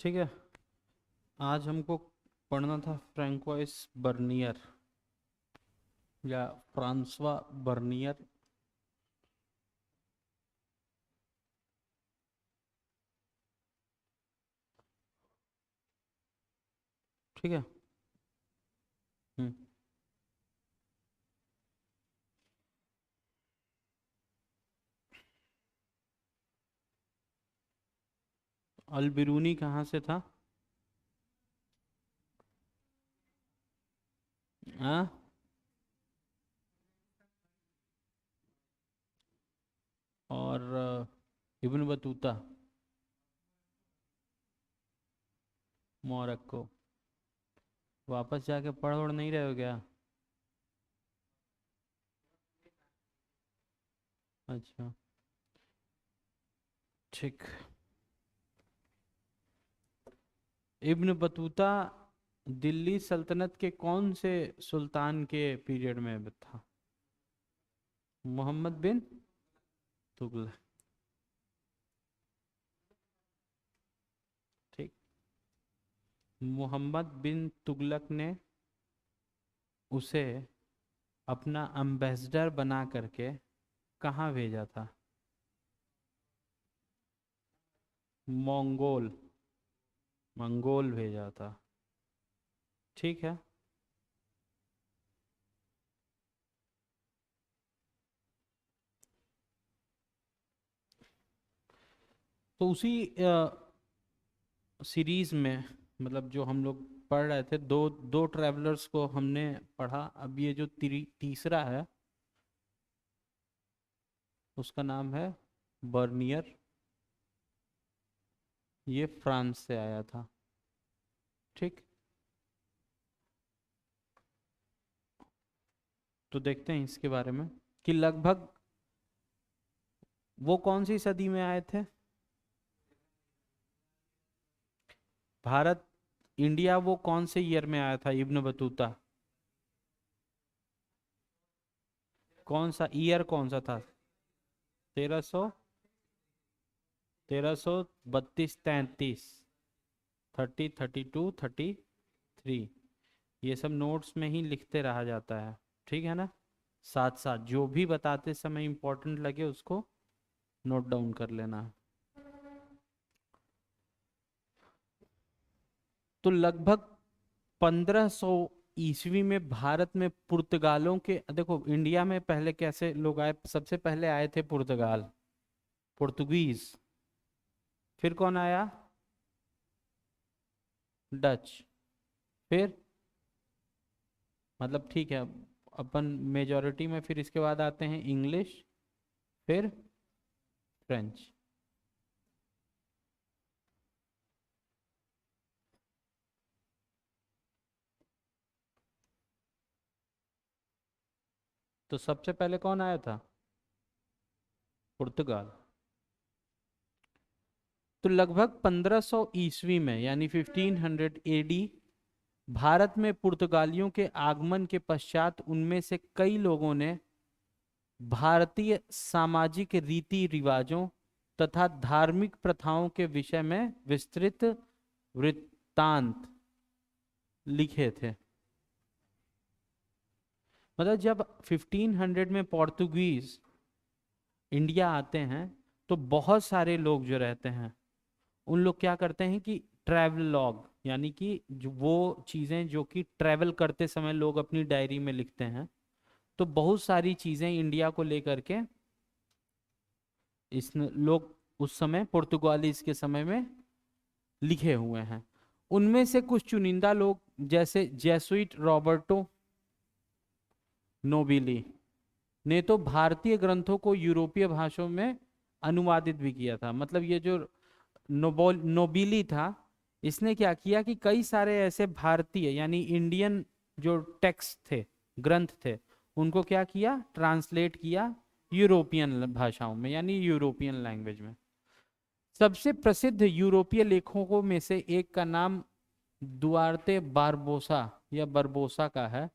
ठीक है। आज हमको पढ़ना था फ्रैंकोइस बर्नियर या फ्रांसवा बर्नियर। ठीक है। हम्म। अल बिरूनी कहाँ से था? हाँ। और इब्न बतूता मोरक्को। वापस जाके पढ़ ओढ़ नहीं रहे हो क्या? अच्छा। ठीक। इब्न बतूता दिल्ली सल्तनत के कौन से सुल्तान के पीरियड में था? मोहम्मद बिन तुगलक। ठीक। मोहम्मद बिन तुगलक ने उसे अपना एम्बेसडर बना करके कहाँ भेजा था? मंगोल। मंगोल भेजा था। ठीक है। तो उसी सीरीज में, मतलब जो हम लोग पढ़ रहे थे, दो दो ट्रैवलर्स को हमने पढ़ा। अब ये जो तीसरा है उसका नाम है बर्नियर। ये फ्रांस से आया था। ठीक। तो देखते हैं इसके बारे में कि लगभग वो कौन सी सदी में आए थे। भारत, इंडिया वो कौन से ईयर में आया था इब्न बतूता? कौन सा ईयर, कौन सा था? 1300, 1332 33, 32 33। ये सब नोट्स में ही लिखते रहा जाता है। ठीक है ना? साथ साथ जो भी बताते समय इंपॉर्टेंट लगे उसको नोट डाउन कर लेना। तो लगभग 1500 ईस्वी में भारत में पुर्तगालों के, देखो इंडिया में पहले कैसे लोग आए, सबसे पहले आए थे पुर्तगाल, पुर्तगीज। फिर कौन आया? डच। फिर, मतलब ठीक है, अपन मेजॉरिटी में, फिर इसके बाद आते हैं इंग्लिश, फिर फ्रेंच। तो सबसे पहले कौन आया था? पुर्तगाल। तो लगभग 1500 ईस्वी में, यानी 1500 एडी, भारत में पुर्तगालियों के आगमन के पश्चात उनमें से कई लोगों ने भारतीय सामाजिक रीति रिवाजों तथा धार्मिक प्रथाओं के विषय में विस्तृत वृत्तांत लिखे थे। मतलब जब 1500 में पोर्तुगीज इंडिया आते हैं तो बहुत सारे लोग जो रहते हैं उन लोग क्या करते हैं कि ट्रैवल लॉग, यानी कि जो वो चीज़ें जो कि ट्रैवल करते समय लोग अपनी डायरी में लिखते हैं, तो बहुत सारी चीजें इंडिया को लेकर के इस लोग उस समय पुर्तगालीज के समय में लिखे हुए हैं। उनमें से कुछ चुनिंदा लोग जैसे जेसुइट रॉबर्टो नोबिली ने तो भारतीय ग्रंथों को यूरोपीय भाषाओं में अनुवादित भी किया था। मतलब ये जो नोबिली था, इसने क्या किया कि कई सारे ऐसे भारतीय यानी इंडियन जो टेक्स्ट थे, ग्रंथ थे, उनको क्या किया, ट्रांसलेट किया यूरोपियन भाषाओं में यानी यूरोपियन लैंग्वेज में। सबसे प्रसिद्ध यूरोपीय लेखकों में से एक का नाम दुआर्ते बारबोसा या बरबोसा का है,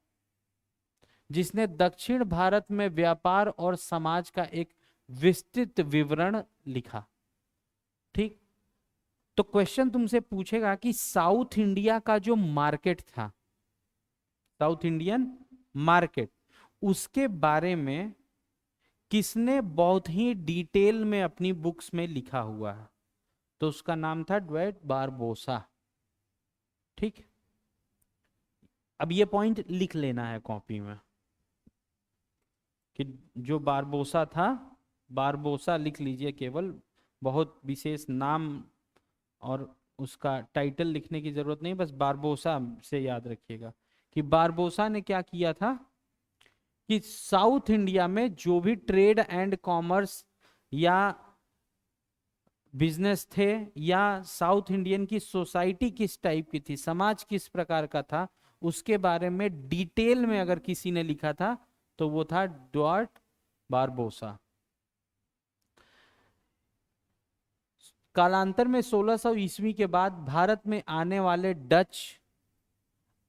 जिसने दक्षिण भारत में व्यापार और समाज का एक विस्तृत विवरण लिखा। ठीक, तो क्वेश्चन तुमसे पूछेगा कि साउथ इंडिया का जो मार्केट था, साउथ इंडियन मार्केट, उसके बारे में किसने बहुत ही डिटेल में अपनी बुक्स में लिखा हुआ है? तो उसका नाम था ड्वेट बारबोसा। ठीक, अब ये पॉइंट लिख लेना है कॉपी में कि जो बारबोसा था, बारबोसा लिख लीजिए केवल, बहुत विशेष नाम और उसका टाइटल लिखने की जरूरत नहीं, बस बारबोसा से याद रखिएगा कि बारबोसा ने क्या किया था कि साउथ इंडिया में जो भी ट्रेड एंड कॉमर्स या बिजनेस थे या साउथ इंडियन की सोसाइटी किस टाइप की थी, समाज किस प्रकार का था, उसके बारे में डिटेल में अगर किसी ने लिखा था तो वो था ड्वार्ट बारबोसा। कालांतर में 1600 ईस्वी के बाद भारत में आने वाले डच,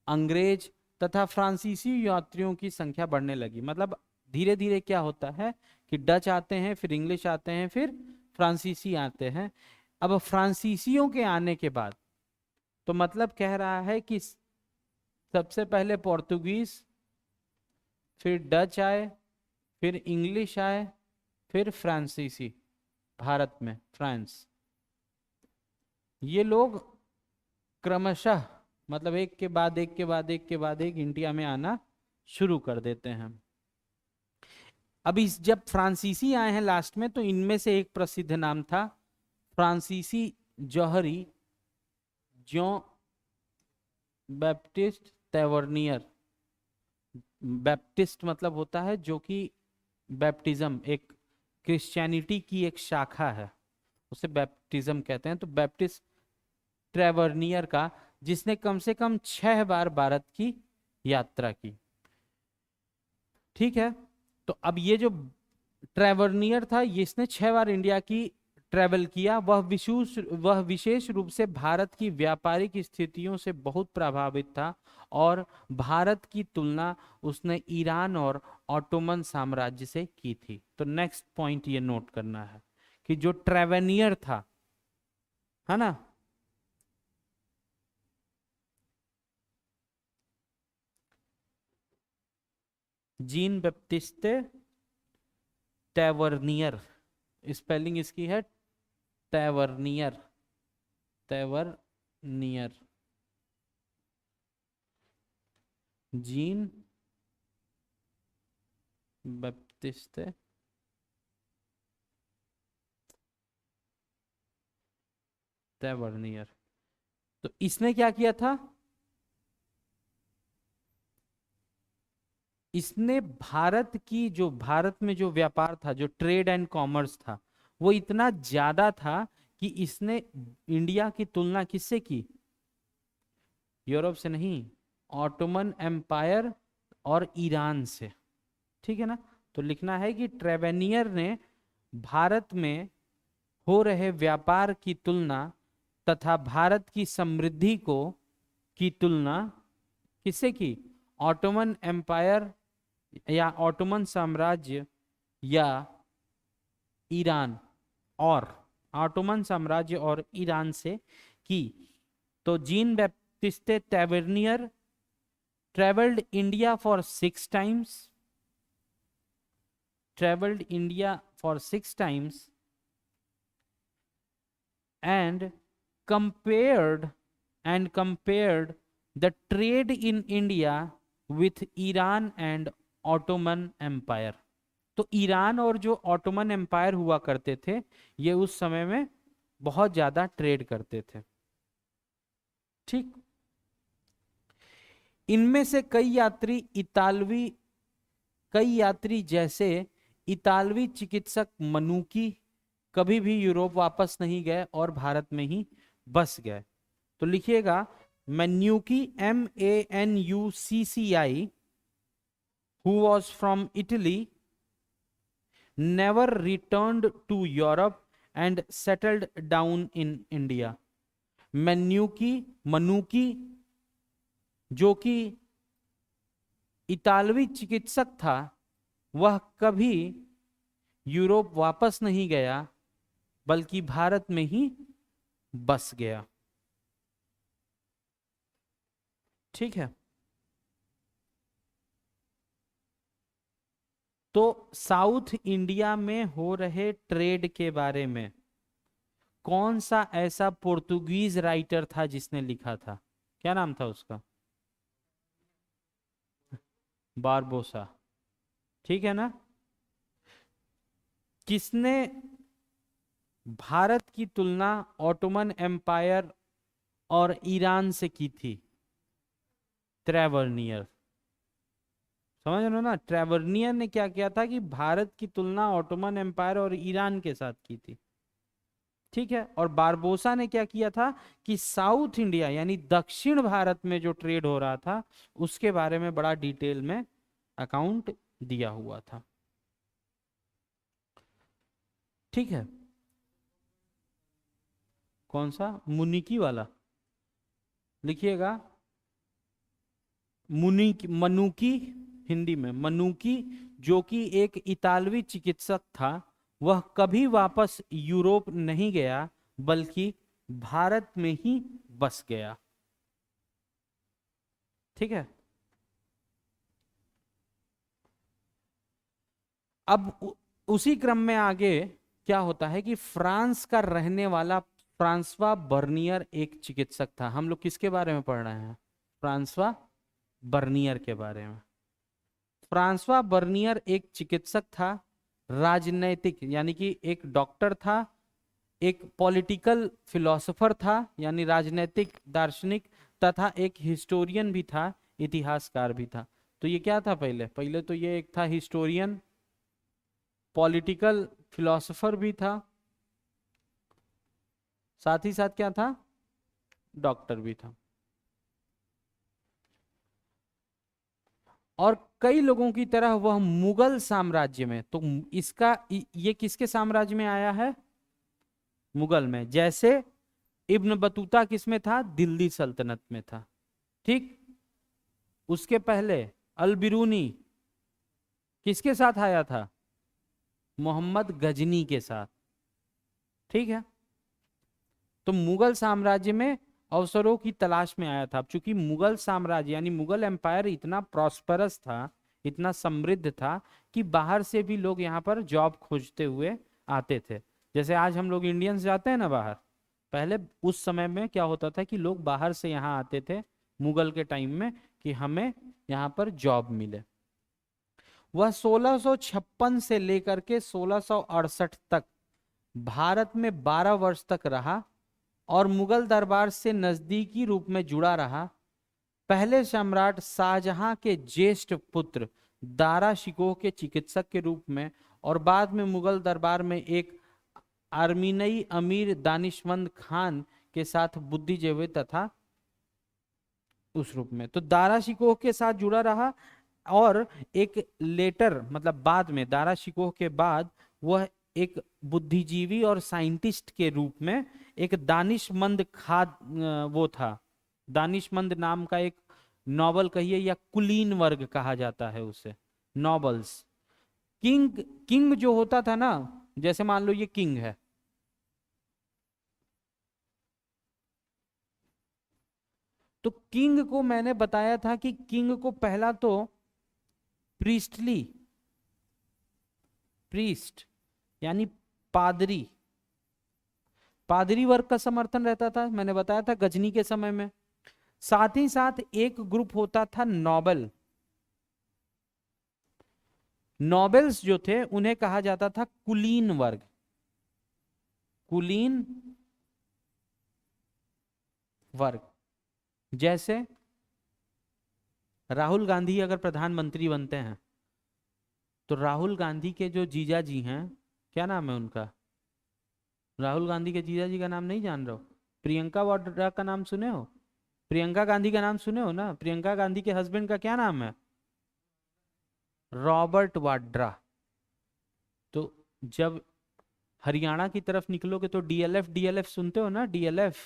अंग्रेज तथा फ्रांसीसी यात्रियों की संख्या बढ़ने लगी। मतलब धीरे धीरे क्या होता है कि डच आते हैं, फिर इंग्लिश आते हैं, फिर फ्रांसीसी आते हैं। अब फ्रांसीसियों के आने के बाद तो मतलब कह रहा है कि सबसे पहले पोर्तुगीज, फिर डच आए, फिर इंग्लिश आए, फिर फ्रांसीसी भारत में, फ्रांस। ये लोग क्रमशः मतलब एक के बाद एक के बाद एक के बाद एक इंडिया में आना शुरू कर देते हैं। अब इस जब फ्रांसीसी आए हैं लास्ट में, तो इनमें से एक प्रसिद्ध नाम था फ्रांसीसी जौहरी जॉ बैप्टिस्ट तैवर्नियर। बैप्टिस्ट मतलब होता है जो कि बैप्टिज्म एक क्रिश्चियनिटी की एक शाखा है, उसे बैप्टिज्म कहते हैं। तो बैप्टिस्ट ट्रेवर्नियर का, जिसने कम से कम 6 बार भारत की यात्रा की। ठीक है, तो अब ये जो ट्रेवर्नियर था, इसने 6 बार इंडिया की ट्रेवल किया। वह विशेष रूप से भारत की व्यापारिक स्थितियों से बहुत प्रभावित था और भारत की तुलना उसने ईरान और ऑटोमन साम्राज्य से की थी। तो नेक्स्ट पॉइंट ये नोट करना है कि जो ट्रेवेनियर था, है ना, जीन बैप्टिस्टे टैवर्नियर, स्पेलिंग इसकी है Tavernier, Tavernier, gene Baptiste Tavernier. तो इसने क्या किया था, इसने भारत में जो व्यापार था, जो ट्रेड एंड कॉमर्स था, वो इतना ज्यादा था कि इसने इंडिया की तुलना किससे की, यूरोप से नहीं, ऑटोमन एम्पायर और ईरान से। ठीक है ना, तो लिखना है कि ट्रेवेनियर ने भारत में हो रहे व्यापार की तुलना तथा भारत की समृद्धि की तुलना किससे की, ऑटोमन एम्पायर या ऑटोमन साम्राज्य या ईरान, और ऑटोमन साम्राज्य और ईरान से की। तो gene Baptiste Tavernier traveled India for 6 times, traveled India for 6 times and compared the trade in India with Iran and Ottoman empire. तो ईरान और जो ऑटोमन एम्पायर हुआ करते थे, ये उस समय में बहुत ज्यादा ट्रेड करते थे। ठीक। इनमें से कई यात्री जैसे इतालवी चिकित्सक मनुकी कभी भी यूरोप वापस नहीं गए और भारत में ही बस गए। तो लिखिएगा मैन्यूकी, MANUCCI, who was from Italy, never returned to Europe and settled down in India। मनुकी जो कि इतालवी चिकित्सक था, वह कभी यूरोप वापस नहीं गया बल्कि भारत में ही बस गया। ठीक है। तो साउथ इंडिया में हो रहे ट्रेड के बारे में कौन सा ऐसा पोर्तुगीज राइटर था जिसने लिखा था? क्या नाम था उसका? बारबोसा। ठीक है ना। किसने भारत की तुलना ऑटोमन एम्पायर और ईरान से की थी? ट्रेवर्नियर। समझ रहे हो ना? ट्रेवर्नियर ने क्या किया था कि भारत की तुलना ऑटोमन एम्पायर और ईरान के साथ की थी। ठीक है। और बारबोसा ने क्या किया था कि साउथ इंडिया यानी दक्षिण भारत में जो ट्रेड हो रहा था उसके बारे में बड़ा डिटेल में अकाउंट दिया हुआ था। ठीक है। कौन सा? मुनिकी वाला लिखिएगा। मनुकी, हिंदी में मनुकी, जो कि एक इतालवी चिकित्सक था, वह कभी वापस यूरोप नहीं गया बल्कि भारत में ही बस गया। ठीक है। अब उसी क्रम में आगे क्या होता है कि फ्रांस का रहने वाला फ्रांसवा बर्नियर एक चिकित्सक था। हम लोग किसके बारे में पढ़ रहे हैं? फ्रांसवा बर्नियर के बारे में। फ्रांसवा बर्नियर एक चिकित्सक था, राजनैतिक यानी कि एक डॉक्टर था, एक पॉलिटिकल फिलोसोफर था यानी राजनैतिक दार्शनिक, तथा एक हिस्टोरियन भी था, इतिहासकार भी था। तो ये क्या था? पहले तो ये एक था हिस्टोरियन, पॉलिटिकल फिलोसोफर भी था, साथ ही साथ क्या था? डॉक्टर भी था। और कई लोगों की तरह वह मुगल साम्राज्य में, तो ये किसके साम्राज्य में आया है? मुगल में। जैसे इब्न बतूता किसमें था? दिल्ली सल्तनत में था। ठीक। उसके पहले अल बिरूनी किसके साथ आया था? मोहम्मद गजनी के साथ। ठीक है। तो मुगल साम्राज्य में अवसरों की तलाश में आया था। अब चूंकि मुगल साम्राज्य यानी मुगल एम्पायर इतना प्रॉस्परस था, इतना समृद्ध था कि बाहर से भी लोग यहाँ पर जॉब खोजते हुए आते थे। जैसे आज हम लोग इंडियंस जाते हैं ना बाहर, पहले उस समय में क्या होता था कि लोग बाहर से यहाँ आते थे मुगल के टाइम में कि हमें यहाँ पर जॉब मिले। वह 1656 से लेकर के 1668 तक भारत में 12 वर्ष तक रहा और मुगल दरबार से नजदीकी रूप में जुड़ा रहा। पहले सम्राट शाहजहां के ज्येष्ठ पुत्र दारा शिकोह के चिकित्सक के रूप में और बाद में मुगल दरबार में एक आर्मीनई अमीर दानिशमंद खान के साथ बुद्धिजीवी तथा उस रूप में, तो दारा शिकोह के साथ जुड़ा रहा। और एक लेटर मतलब बाद में दारा शिकोह के बाद वह एक बुद्धिजीवी और साइंटिस्ट के रूप में एक दानिशमंद वो था। दानिशमंद नाम का एक नॉवल कहिए या कुलीन वर्ग कहा जाता है उसे, नॉवेल्स। किंग जो होता था ना, जैसे मान लो ये किंग है, तो किंग को मैंने बताया था कि किंग को पहला तो प्रीस्ट यानी पादरी वर्ग का समर्थन रहता था, मैंने बताया था गजनी के समय में। साथ ही साथ एक ग्रुप होता था नोबल, नोबेल्स जो थे उन्हें कहा जाता था कुलीन वर्ग, कुलीन वर्ग। जैसे राहुल गांधी अगर प्रधानमंत्री बनते हैं तो राहुल गांधी के जो जीजा जी हैं, क्या नाम है उनका, राहुल गांधी के जीजा जी का नाम नहीं जान रहे हो? प्रियंका वाड्रा का नाम सुने हो? प्रियंका गांधी का नाम सुने हो ना? प्रियंका गांधी के हस्बैंड का क्या नाम है? रॉबर्ट वाड्रा। तो जब हरियाणा की तरफ निकलोगे तो डीएलएफ, डीएलएफ सुनते हो ना? डीएलएफ,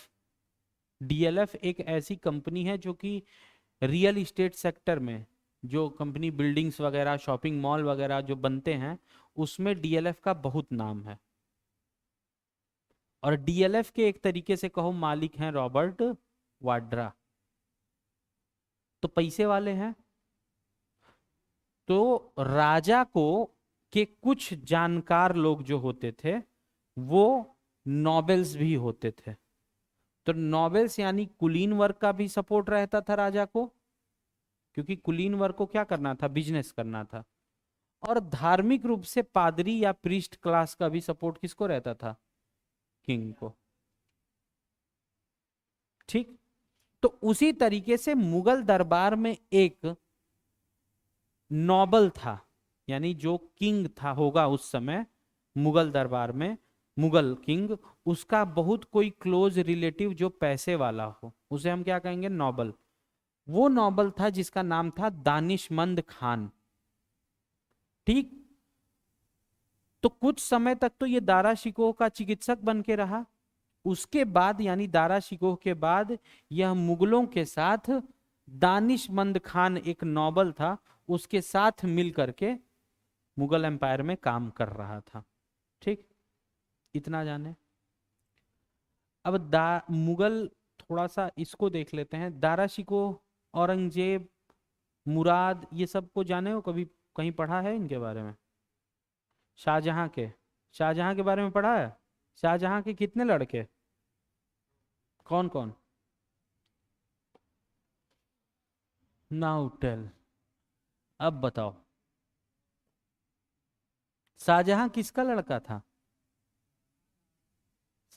डीएलएफ एक ऐसी कंपनी है जो कि रियल इस्टेट सेक्टर में, जो कंपनी बिल्डिंग्स वगैरह, शॉपिंग मॉल वगैरह जो बनते हैं, उसमें डीएलएफ का बहुत नाम है। और डीएलएफ के एक तरीके से कहो मालिक हैं रॉबर्ट वाड्रा। तो पैसे वाले हैं। तो राजा को के कुछ जानकार लोग जो होते थे वो नॉबेल्स भी होते थे। तो नॉबेल्स यानी कुलीन वर्ग का भी सपोर्ट रहता था राजा को, क्योंकि कुलीन वर्ग को क्या करना था? बिजनेस करना था। और धार्मिक रूप से पादरी या प्रीस्ट क्लास का भी सपोर्ट किसको रहता था? किंग को। ठीक। तो उसी तरीके से मुगल दरबार में एक नॉबल था, यानी जो किंग था होगा उस समय मुगल दरबार में, मुगल किंग, उसका बहुत कोई क्लोज रिलेटिव जो पैसे वाला हो, उसे हम क्या कहेंगे? नॉबल। वो नॉबल था जिसका नाम था दानिशमंद खान। ठीक। तो कुछ समय तक तो ये दारा शिकोह का चिकित्सक बन के रहा। उसके बाद यानी दारा शिकोह के बाद यह मुगलों के साथ, दानिशमंद खान एक नॉबल था, उसके साथ मिल करके मुगल एम्पायर में काम कर रहा था। ठीक। इतना जाने। अब मुगल, थोड़ा सा इसको देख लेते हैं। दारा शिकोह, औरंगजेब, मुराद, ये सब को जाने हो? कभी कहीं पढ़ा है इनके बारे में? शाहजहां के, शाहजहां के बारे में पढ़ा है? शाहजहां के कितने लड़के? कौन कौन? Now tell. अब बताओ, शाहजहां किसका लड़का था?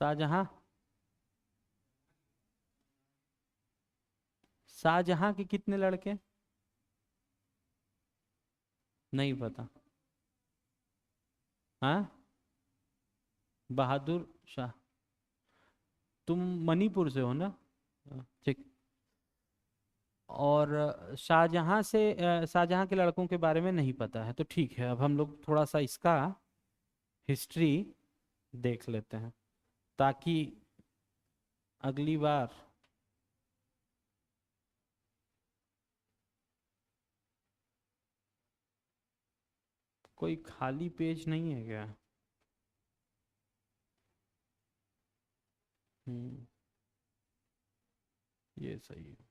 शाहजहां, शाहजहां के कितने लड़के? नहीं पता? हाँ, बहादुर शाह। तुम मणिपुर से हो ना? ठीक। और शाहजहां से, शाहजहां के लड़कों के बारे में नहीं पता है, तो ठीक है। अब हम लोग थोड़ा सा इसका हिस्ट्री देख लेते हैं, ताकि अगली बार कोई खाली पेज नहीं है क्या? हम्म, ये सही है।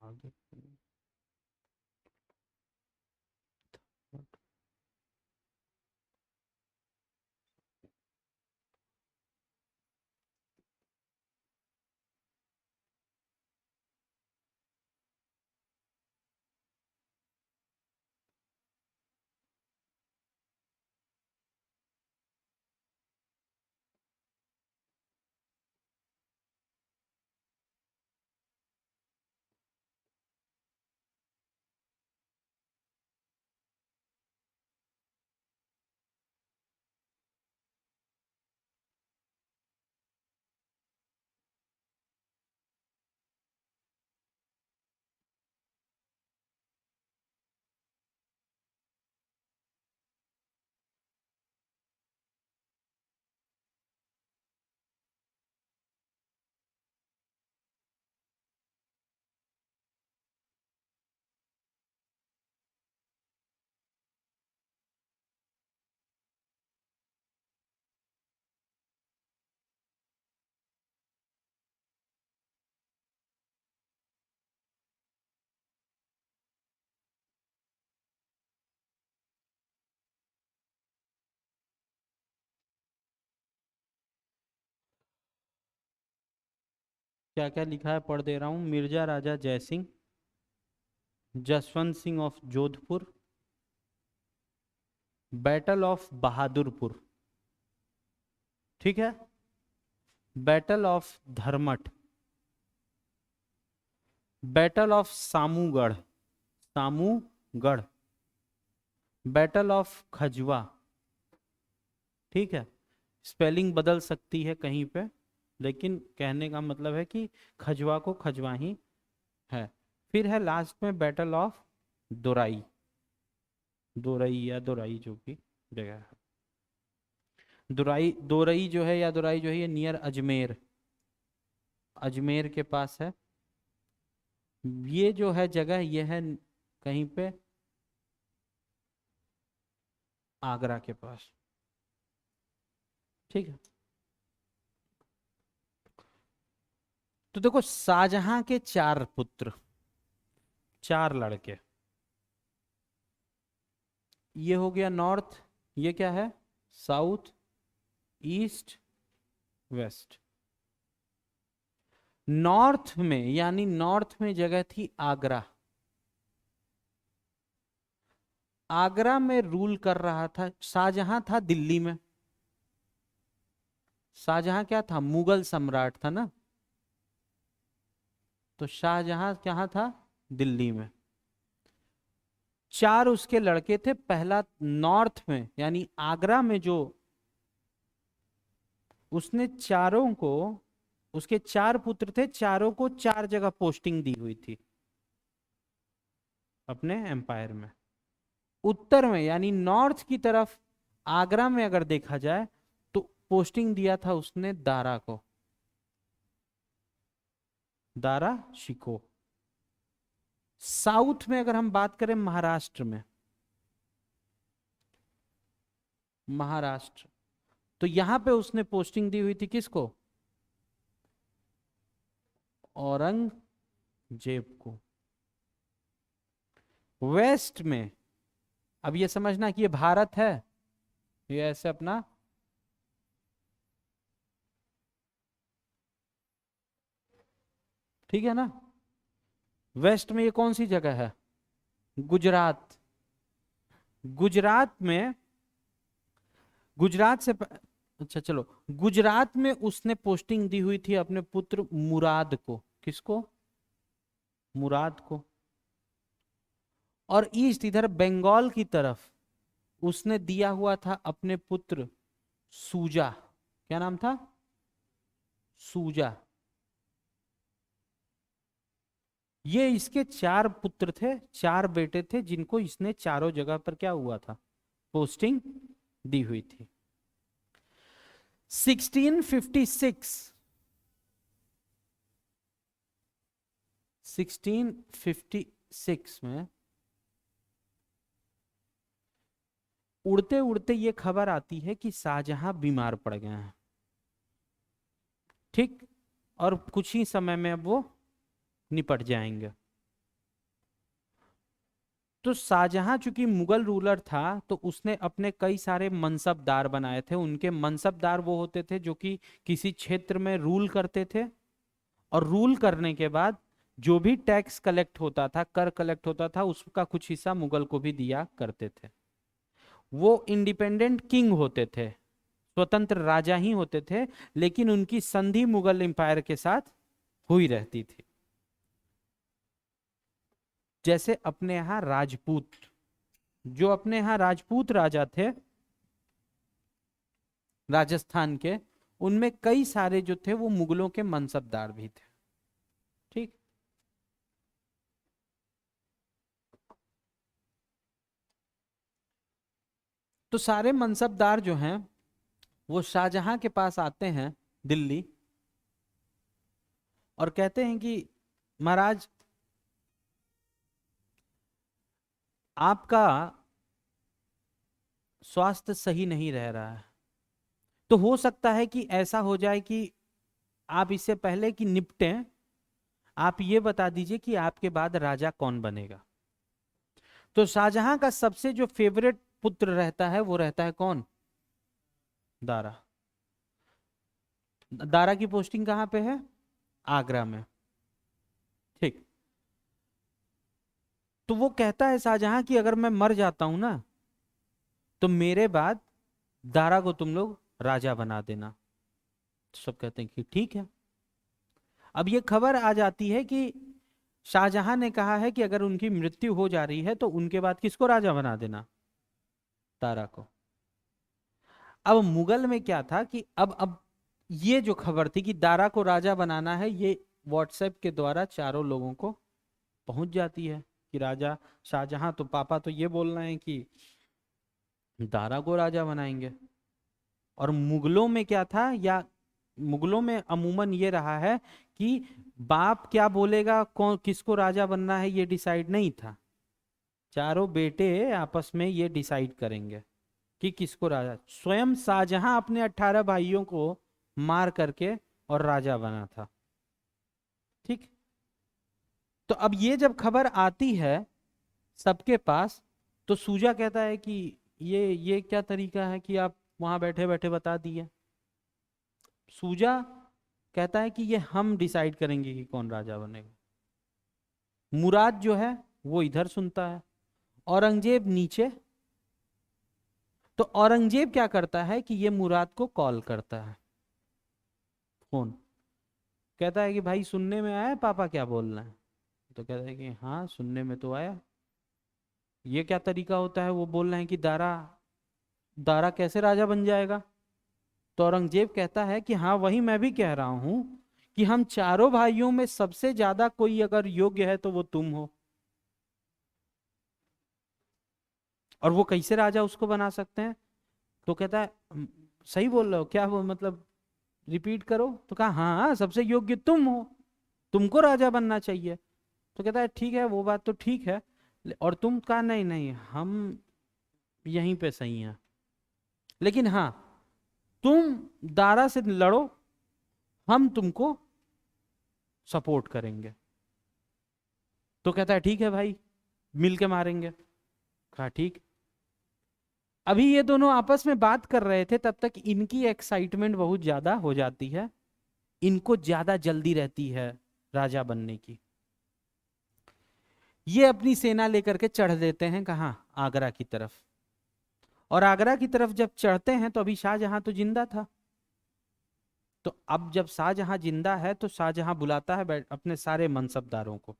आगे क्या क्या लिखा है पढ़ दे रहा हूँ। Mirza Raja Jaisingh, Jaswant Singh of Jodhpur, battle of Bahadurpur, ठीक है, battle of Dharmat, battle of Samugarh, Samugarh, battle of Khajwa, ठीक है। स्पेलिंग बदल सकती है कहीं पे, लेकिन कहने का मतलब है कि खजवा को खजवा ही है। फिर है लास्ट में बैटल ऑफ दोराई, दोरई या दोराई जो भी जगह है। दोराई, दोरई जो है या दोराई जो है, ये नियर अजमेर, अजमेर के पास है। ये जो है जगह, ये है कहीं पे आगरा के पास, ठीक है। तो देखो, शाहजहां के चार पुत्र, चार लड़के, ये हो गया नॉर्थ, ये क्या है साउथ, ईस्ट, वेस्ट। नॉर्थ में, यानी नॉर्थ में जगह थी आगरा। आगरा में रूल कर रहा था शाहजहां, था दिल्ली में। शाहजहां क्या था, मुगल सम्राट था ना, तो शाहजहां कहाँ था, दिल्ली में। चार उसके लड़के थे। पहला नॉर्थ में यानी आगरा में जो, उसने चारों को, उसके चार पुत्र थे, चारों को चार जगह पोस्टिंग दी हुई थी अपने एम्पायर में। उत्तर में यानी नॉर्थ की तरफ आगरा में अगर देखा जाए तो पोस्टिंग दिया था उसने दारा को, दारा शिको। साउथ में अगर हम बात करें महाराष्ट्र में, महाराष्ट्र, तो यहां पे उसने पोस्टिंग दी हुई थी किसको, औरंगजेब को। वेस्ट में, अब ये समझना कि ये भारत है, ये ऐसे अपना, ठीक है ना। वेस्ट में ये कौन सी जगह है, गुजरात। गुजरात में, गुजरात से अच्छा चलो, गुजरात में उसने पोस्टिंग दी हुई थी अपने पुत्र मुराद को। किसको, मुराद को। और ईस्ट इधर बंगाल की तरफ उसने दिया हुआ था अपने पुत्र सूजा। क्या नाम था, सूजा। ये इसके चार पुत्र थे, चार बेटे थे, जिनको इसने चारों जगह पर क्या हुआ था, पोस्टिंग दी हुई थी। 1656, 1656 में उड़ते उड़ते ये खबर आती है कि शाहजहां बीमार पड़ गए हैं, ठीक, और कुछ ही समय में अब वो निपट जाएंगे। तो शाहजहां चूंकि मुगल रूलर था, तो उसने अपने कई सारे मनसबदार बनाए थे। उनके मनसबदार वो होते थे जो कि किसी क्षेत्र में रूल करते थे, और रूल करने के बाद जो भी टैक्स कलेक्ट होता था, कर कलेक्ट होता था, उसका कुछ हिस्सा मुगल को भी दिया करते थे। वो इंडिपेंडेंट किंग होते थे, स्वतंत्र राजा ही होते थे, लेकिन उनकी संधि मुगल एम्पायर के साथ हुई रहती थी। जैसे अपने यहाँ राजपूत, जो अपने यहाँ राजपूत राजा थे राजस्थान के, उनमें कई सारे जो थे वो मुगलों के मनसबदार भी थे, ठीक। तो सारे मनसबदार जो हैं वो शाहजहां के पास आते हैं दिल्ली, और कहते हैं कि महाराज, आपका स्वास्थ्य सही नहीं रह रहा है, तो हो सकता है कि ऐसा हो जाए कि आप इससे पहले कि निपटें, आप ये बता दीजिए कि आपके बाद राजा कौन बनेगा। तो शाहजहां का सबसे जो फेवरेट पुत्र रहता है वो रहता है कौन, दारा। दारा की पोस्टिंग कहां पे है, आगरा में। ठीक। तो वो कहता है शाहजहां कि अगर मैं मर जाता हूं ना तो मेरे बाद दारा को तुम लोग राजा बना देना। तो सब कहते हैं कि ठीक है। अब ये खबर आ जाती है कि शाहजहां ने कहा है कि अगर उनकी मृत्यु हो जा रही है तो उनके बाद किसको राजा बना देना? दारा को। अब मुगल में क्या था कि अब ये जो खबर थी कि दारा को राजा बनाना है, ये व्हाट्सएप के द्वारा चारों लोगों को पहुंच जाती है कि राजा शाहजहां तो पापा तो ये बोल रहे हैं कि दारा को राजा बनाएंगे। और मुगलों में क्या था, या मुगलों में अमूमन ये रहा है कि बाप क्या बोलेगा, कौन किसको राजा बनना है, ये डिसाइड नहीं था। चारों बेटे आपस में ये डिसाइड करेंगे कि किसको राजा। स्वयं शाहजहां अपने 18 भाइयों को मार करके और राजा बना था। ठीक। तो अब ये जब खबर आती है सबके पास, तो सूजा कहता है कि ये क्या तरीका है कि आप वहां बैठे बैठे बता दिए। सूजा कहता है कि ये हम डिसाइड करेंगे कि कौन राजा बनेगा। मुराद जो है वो इधर सुनता है, औरंगजेब नीचे। तो औरंगजेब क्या करता है कि ये मुराद को कॉल करता है, फोन। कहता है कि भाई सुनने में आया पापा क्या बोल रहे हैं? तो कहता है कि हाँ सुनने में तो आया। ये क्या तरीका होता है? वो बोल रहे हैं कि दारा दारा कैसे राजा बन जाएगा? तो औरंगजेब कहता है कि हाँ वही मैं भी कह रहा हूं कि हम चारों भाइयों में सबसे ज्यादा कोई अगर योग्य है तो वो तुम हो, और वो कैसे राजा उसको बना सकते हैं? तो कहता है सही बोल रहे हो क्या? वो मतलब रिपीट करो। तो कहा हाँ हाँ, सबसे योग्य तुम हो, तुमको राजा बनना चाहिए। तो कहता है ठीक है वो बात तो ठीक है, और तुम कहा नहीं नहीं हम यहीं पे सही हैं, लेकिन हाँ तुम दारा से लड़ो, हम तुमको सपोर्ट करेंगे। तो कहता है ठीक है भाई मिल के मारेंगे। कहा ठीक। अभी ये दोनों आपस में बात कर रहे थे, तब तक इनकी एक्साइटमेंट बहुत ज्यादा हो जाती है, इनको ज्यादा जल्दी रहती है राजा बनने की। ये अपनी सेना लेकर के चढ़ देते हैं कहाँ? आगरा की तरफ। और आगरा की तरफ जब चढ़ते हैं तो अभी शाहजहां तो जिंदा था। तो अब जब शाहजहां जिंदा है तो शाहजहां बुलाता है अपने सारे मनसबदारों को,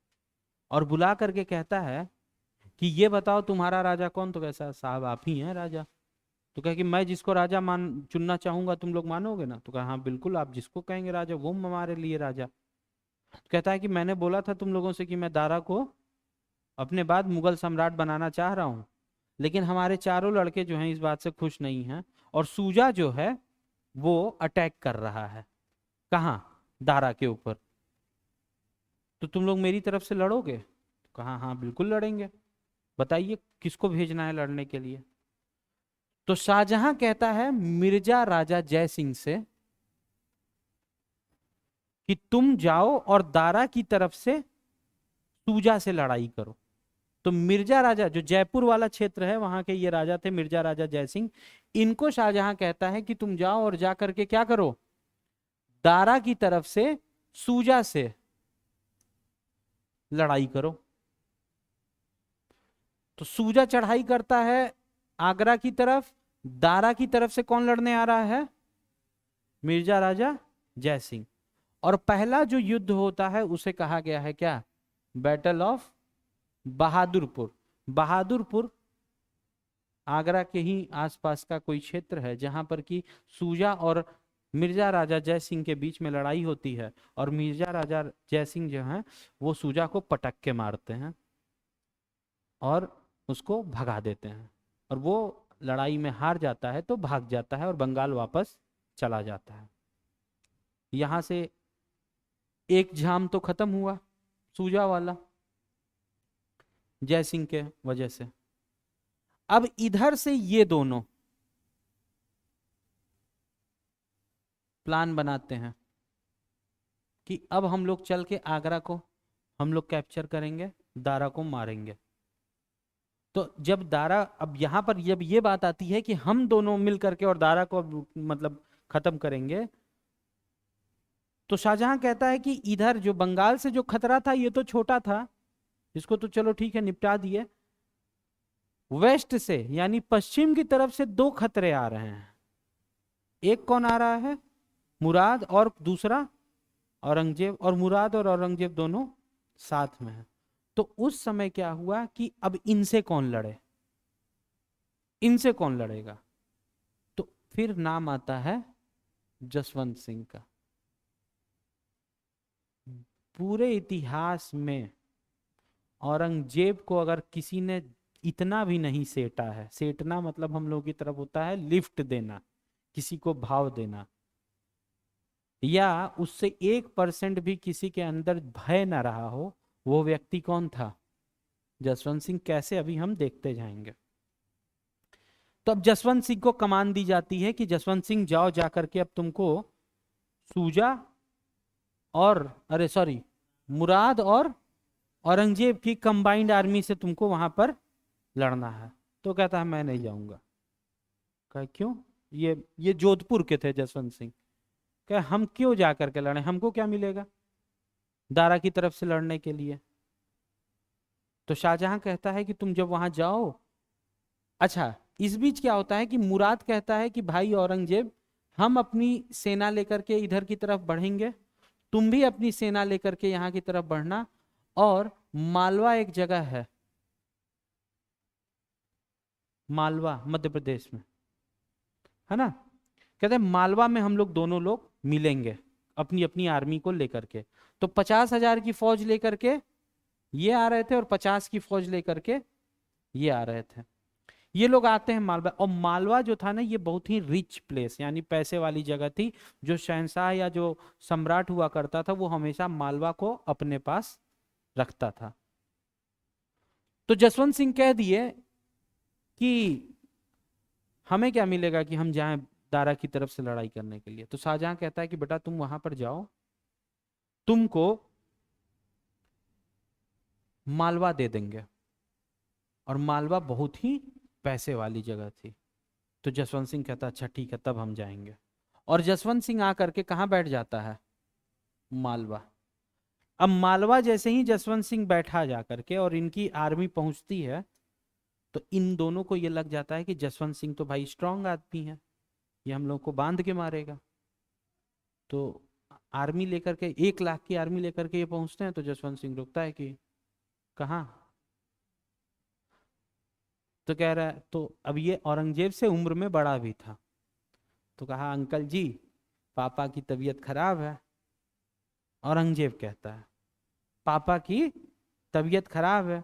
और बुला करके कहता है कि ये बताओ तुम्हारा राजा कौन? तो कैसा साहब आप ही हैं राजा। तो कहे कि मैं जिसको राजा मान चुनना चाहूंगा तुम लोग मानोगे ना? तो कहा हाँ बिल्कुल, आप जिसको कहेंगे राजा वो हमारे लिए राजा। तो कहता है कि मैंने बोला था तुम लोगों से कि मैं दारा को अपने बाद मुगल सम्राट बनाना चाह रहा हूं, लेकिन हमारे चारों लड़के जो हैं इस बात से खुश नहीं हैं, और सूजा जो है वो अटैक कर रहा है कहाँ? दारा के ऊपर। तो तुम लोग मेरी तरफ से लड़ोगे? तो कहा हाँ बिल्कुल लड़ेंगे, बताइए किसको भेजना है लड़ने के लिए? तो शाहजहां कहता है मिर्जा राजा जय सिंह से कि तुम जाओ और दारा की तरफ से सूजा से लड़ाई करो। तो मिर्जा राजा जो जयपुर वाला क्षेत्र है वहां के ये राजा थे, मिर्जा राजा जय सिंह। इनको शाहजहां कहता है कि तुम जाओ और जा करके क्या करो? दारा की तरफ से सूजा से लड़ाई करो। तो सूजा चढ़ाई करता है आगरा की तरफ, दारा की तरफ से कौन लड़ने आ रहा है? मिर्जा राजा जय सिंह। और पहला जो युद्ध होता है उसे कहा गया है क्या? Battle of Bahadurpur. बहादुरपुर आगरा के ही आसपास का कोई क्षेत्र है जहां पर कि सूजा और मिर्जा राजा जय सिंह के बीच में लड़ाई होती है, और मिर्जा राजा जय सिंह जो है वो सूजा को पटक के मारते हैं और उसको भगा देते हैं, और वो लड़ाई में हार जाता है तो भाग जाता है और बंगाल वापस चला जाता है। यहां से एक झाम तो खत्म हुआ सूजा वाला जय सिंह के वजह से। अब इधर से ये दोनों प्लान बनाते हैं कि अब हम लोग चल के आगरा को हम लोग कैप्चर करेंगे, दारा को मारेंगे। तो जब दारा, अब यहां पर जब ये बात आती है कि हम दोनों मिल करके और दारा को मतलब खत्म करेंगे, तो शाहजहां कहता है कि इधर जो बंगाल से जो खतरा था ये तो छोटा था, इसको तो चलो ठीक है निपटा दिए। वेस्ट से यानी पश्चिम की तरफ से दो खतरे आ रहे हैं। एक कौन आ रहा है? मुराद, और दूसरा औरंगजेब। और मुराद और औरंगजेब दोनों साथ में हैं। तो उस समय क्या हुआ कि अब इनसे कौन लड़े, इनसे कौन लड़ेगा? तो फिर नाम आता है जसवंत सिंह का। पूरे इतिहास में औरंगजेब को अगर किसी ने इतना भी नहीं सेटा है, सेटना मतलब हम लोगों की तरफ होता है लिफ्ट देना, किसी को भाव देना, या उससे 1% भी किसी के अंदर भय ना रहा हो, वो व्यक्ति कौन था? जसवंत सिंह। कैसे? अभी हम देखते जाएंगे। तो अब जसवंत सिंह को कमान दी जाती है कि जसवंत सिंह जाओ जाकर के अब तुमको सूजा और अरे सॉरी मुराद और औरंगजेब की कंबाइंड आर्मी से तुमको वहां पर लड़ना है। तो कहता है मैं नहीं जाऊंगा। कहा क्यों? ये जोधपुर के थे जसवंत सिंह। कहे हम क्यों जा करके लड़े, हमको क्या मिलेगा दारा की तरफ से लड़ने के लिए? तो शाहजहां कहता है कि तुम जब वहां जाओ। अच्छा, इस बीच क्या होता है कि मुराद कहता है कि भाई औरंगजेब, हम अपनी सेना लेकर के इधर की तरफ बढ़ेंगे, तुम भी अपनी सेना लेकर के यहाँ की तरफ बढ़ना, और मालवा एक जगह है, मालवा मध्य प्रदेश में है ना। कहते हैं मालवा में हम लोग दोनों लोग मिलेंगे अपनी अपनी आर्मी को लेकर के। तो 50,000 की फौज लेकर के ये आ रहे थे और 50 की फौज लेकर के ये आ रहे थे। ये लोग आते हैं मालवा, और मालवा जो था ना ये बहुत ही रिच प्लेस यानी पैसे वाली जगह थी। जो शहंशाह या जो सम्राट हुआ करता था वो हमेशा मालवा को अपने पास रखता था। तो जसवंत सिंह कह दिए कि हमें क्या मिलेगा कि हम जाएं दारा की तरफ से लड़ाई करने के लिए। तो शाहजहां कहता है कि बेटा तुम वहां पर जाओ, तुमको मालवा दे देंगे। और मालवा बहुत ही पैसे वाली जगह थी। तो जसवंत सिंह कहता अच्छा ठीक है तब हम जाएंगे। और जसवंत सिंह आकर के कहाँ बैठ जाता है? मालवा। अब मालवा जैसे ही जसवंत सिंह बैठा जाकर के और इनकी आर्मी पहुंचती है, तो इन दोनों को ये लग जाता है कि जसवंत सिंह तो भाई स्ट्रांग आदमी है, ये हम लोग को बांध के मारेगा। तो आर्मी लेकर के 1 लाख की आर्मी लेकर के ये पहुंचते हैं। तो जसवंत सिंह रुकता है कि कहाँ? तो कह रहा है, तो अब ये औरंगजेब से उम्र में बड़ा भी था। तो कहा अंकल जी पापा की तबीयत खराब है। औरंगजेब कहता है पापा की तबीयत खराब है,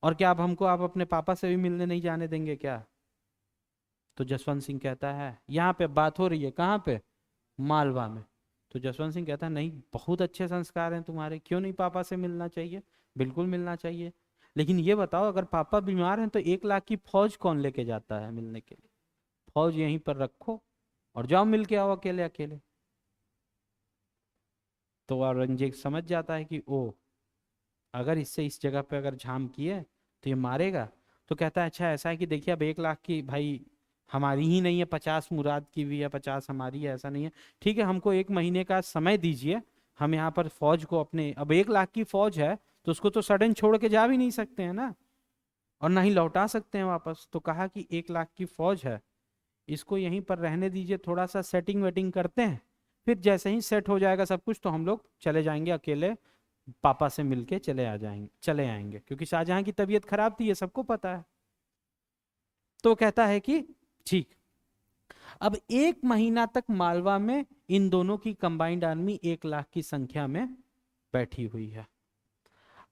और क्या आप अपने पापा से भी मिलने नहीं जाने देंगे क्या? तो जसवंत सिंह कहता है यहाँ पे बात हो रही है, कहाँ पे? मालवा में। तो जसवंत सिंह कहता है नहीं, बहुत अच्छे संस्कार हैं तुम्हारे, क्यों नहीं पापा से मिलना चाहिए, बिल्कुल मिलना चाहिए। लेकिन ये बताओ अगर पापा बीमार हैं तो 1 लाख की फौज कौन लेके जाता है मिलने के लिए? फौज यहीं पर रखो और जाओ मिल के आओ अकेले अकेले। तो औरंगजेब समझ जाता है कि ओ, अगर इससे इस जगह पे अगर झाम किए तो ये मारेगा। तो कहता है अच्छा ऐसा है कि देखिए अब 1 लाख की भाई हमारी ही नहीं है, 50 मुराद की भी है, 50 हमारी है, ऐसा नहीं है। ठीक है हमको 1 महीने का समय दीजिए, हम यहाँ पर फौज को अपने, अब 1 लाख की फौज है तो उसको तो सडन छोड़ के जा भी नहीं सकते हैं ना, और ना ही लौटा सकते हैं वापस। तो कहा कि 1 लाख की फौज है, इसको यहीं पर रहने दीजिए, थोड़ा सा सेटिंग वेटिंग करते हैं, फिर जैसे ही सेट हो जाएगा सब कुछ तो हम लोग चले जाएंगे अकेले, पापा से मिलके चले आएंगे। क्योंकि शाहजहां की तबीयत खराब थी ये सबको पता है। तो कहता है कि ठीक। अब 1 महीना तक मालवा में इन दोनों की कंबाइंड आर्मी 1 लाख की संख्या में बैठी हुई है।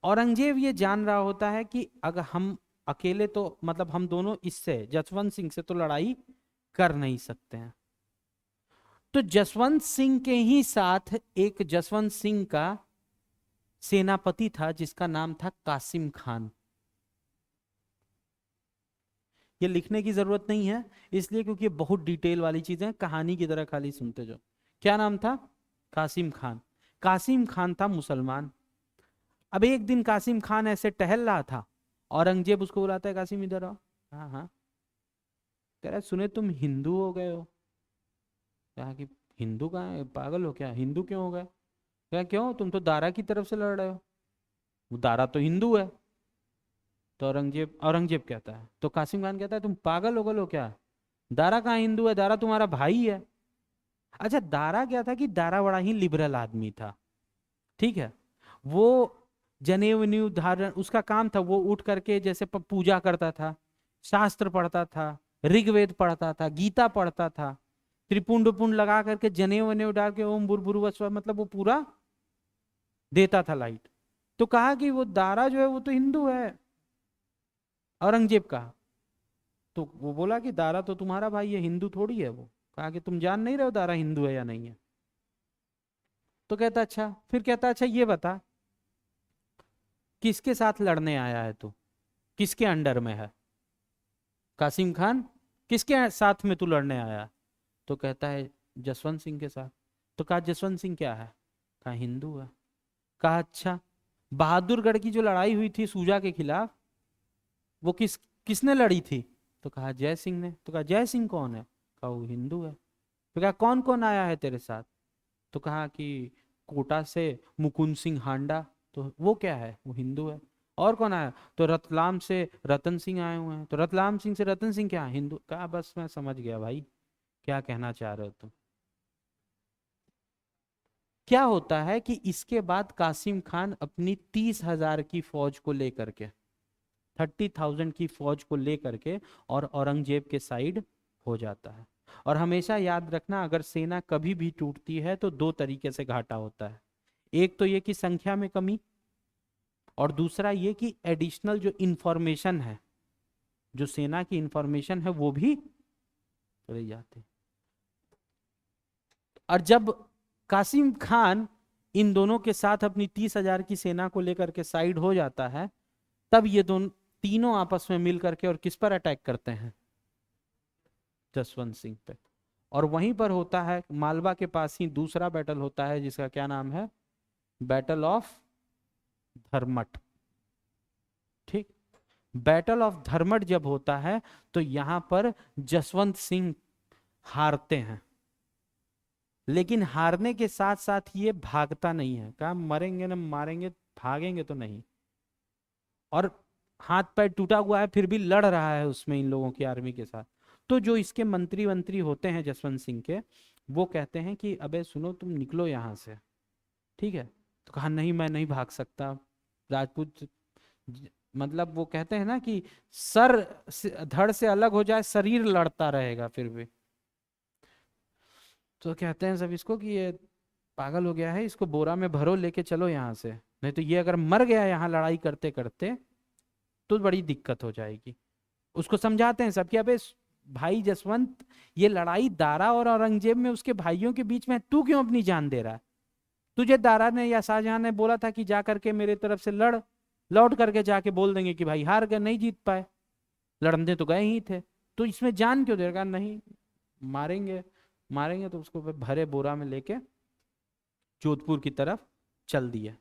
औरंगजेब ये जान रहा होता है कि अगर हम अकेले तो मतलब हम दोनों इससे जसवंत सिंह से तो लड़ाई कर नहीं सकते हैं। तो जसवंत सिंह के ही साथ एक जसवंत सिंह का सेनापति था जिसका नाम था कासिम खान। ये लिखने की जरूरत नहीं है इसलिए क्योंकि ये बहुत डिटेल वाली चीजें, कहानी की तरह खाली सुनते जाओ। क्या नाम था? कासिम खान। कासिम खान था मुसलमान। अब एक दिन कासिम खान ऐसे टहल रहा था, औरंगजेब उसको बुलाता है कासिम इधर आओ। हाँ हाँ। कह रहा सुने तुम हिंदू हो गए हो। कहा कि हिंदू कहाँ है, पागल हो क्या, हिंदू क्यों हो गए? क्या क्यों, तुम तो दारा की तरफ से लड़ रहे हो, वो दारा तो हिंदू है। तो औरंगजेब औरंगजेब कहता है, तो कासिम खान कहता है तुम पागल हो गए हो क्या, दारा कहाँ हिंदू है, दारा तुम्हारा भाई है। अच्छा, दारा क्या था कि दारा बड़ा ही लिबरल आदमी था, ठीक है। वो जनेऊ वनेऊ धारण उसका काम था, वो उठ करके जैसे पूजा करता था, शास्त्र पढ़ता था, ऋग्वेद पढ़ता था, गीता पढ़ता था, त्रिपुंड पुंड लगा करके जनेऊ वनेऊ डाल के ओम भूर्भुवः स्वः, मतलब वो पूरा देता था लाइट। तो कहा कि वो दारा जो है वो तो हिंदू है, औरंगजेब कहा। तो वो बोला कि दारा तो तुम्हारा भाई है, हिंदू थोड़ी है वो। कहा कि तुम जान नहीं रहे हो दारा हिंदू है या नहीं है। तो कहता अच्छा, फिर कहता अच्छा ये बता किसके साथ लड़ने आया है तू, किसके अंडर में है, कासिम खान किसके साथ में तू लड़ने आया? तो कहता है जसवंत सिंह के साथ। तो कहा जसवंत सिंह क्या है? कहा हिंदू है। कहा अच्छा, बहादुरगढ़ की जो लड़ाई हुई थी सूजा के खिलाफ, वो किसने लड़ी थी? तो कहा जय सिंह ने। तो कहा जय सिंह कौन है? कहा वो हिंदू है। तो कहा कौन कौन आया है तेरे साथ? तो कहा कि कोटा से मुकुंद सिंह हांडा। तो वो क्या है? वो हिंदू है। और कौन आया? तो रतलाम से रतन सिंह आए हुए हैं। तो रतलाम सिंह से रतन सिंह क्या है? हिंदू। कहा बस मैं समझ गया भाई, क्या कहना चाह रहे हो तुम। क्या होता है कि इसके बाद कासिम खान अपनी 30,000 की फौज को लेकर के, 30,000 की फौज को लेकर के और औरंगजेब के साइड हो जाता है। और हमेशा याद रखना, अगर सेना कभी भी टूटती है तो दो तरीके से घाटा होता है। एक तो ये कि संख्या में कमी, और दूसरा ये कि एडिशनल जो इंफॉर्मेशन है, जो सेना की इंफॉर्मेशन है वो भी चले जाते हैं। और जब कासिम खान इन दोनों के साथ अपनी 30,000 की सेना को लेकर के साइड हो जाता है, तब ये दोनों तीनों आपस में मिल करके और किस पर अटैक करते हैं? जसवंत सिंह पे। और वहीं पर होता है मालवा के पास ही दूसरा बैटल होता है जिसका क्या नाम है? Battle of Dharmat. ठीक। बैटल ऑफ धर्मट जब होता है तो यहां पर जसवंत सिंह हारते हैं, लेकिन हारने के साथ साथ ये भागता नहीं है, कहा मरेंगे ना मारेंगे, भागेंगे तो नहीं। और हाथ पैर टूटा हुआ है फिर भी लड़ रहा है उसमें इन लोगों की आर्मी के साथ। तो जो इसके मंत्री मंत्री होते हैं जसवंत सिंह के, वो कहते हैं कि अबे सुनो तुम निकलो यहां से, ठीक है। तो कहा नहीं मैं नहीं भाग सकता, राजपूत मतलब वो कहते हैं ना कि धड़ से अलग हो जाए शरीर लड़ता रहेगा फिर भी। तो कहते हैं सब इसको कि ये पागल हो गया है, इसको बोरा में भरो लेके चलो यहाँ से, नहीं तो ये अगर मर गया यहाँ लड़ाई करते करते तो बड़ी दिक्कत हो जाएगी। उसको समझाते हैं सब कि अबे भाई जसवंत, ये लड़ाई दारा और औरंगजेब में उसके भाइयों के बीच में है, तू क्यों अपनी जान दे रहा है? तुझे दारा ने या शाहजहां ने बोला था कि जा करके मेरे तरफ से लड़, लौट करके जाके बोल देंगे कि भाई हार गए, नहीं जीत पाए, लड़ने तो गए ही थे, तो इसमें जान क्यों देगा? नहीं, मारेंगे, मारेंगे। तो उसको भरे बोरा में लेके जोधपुर की तरफ चल दिया।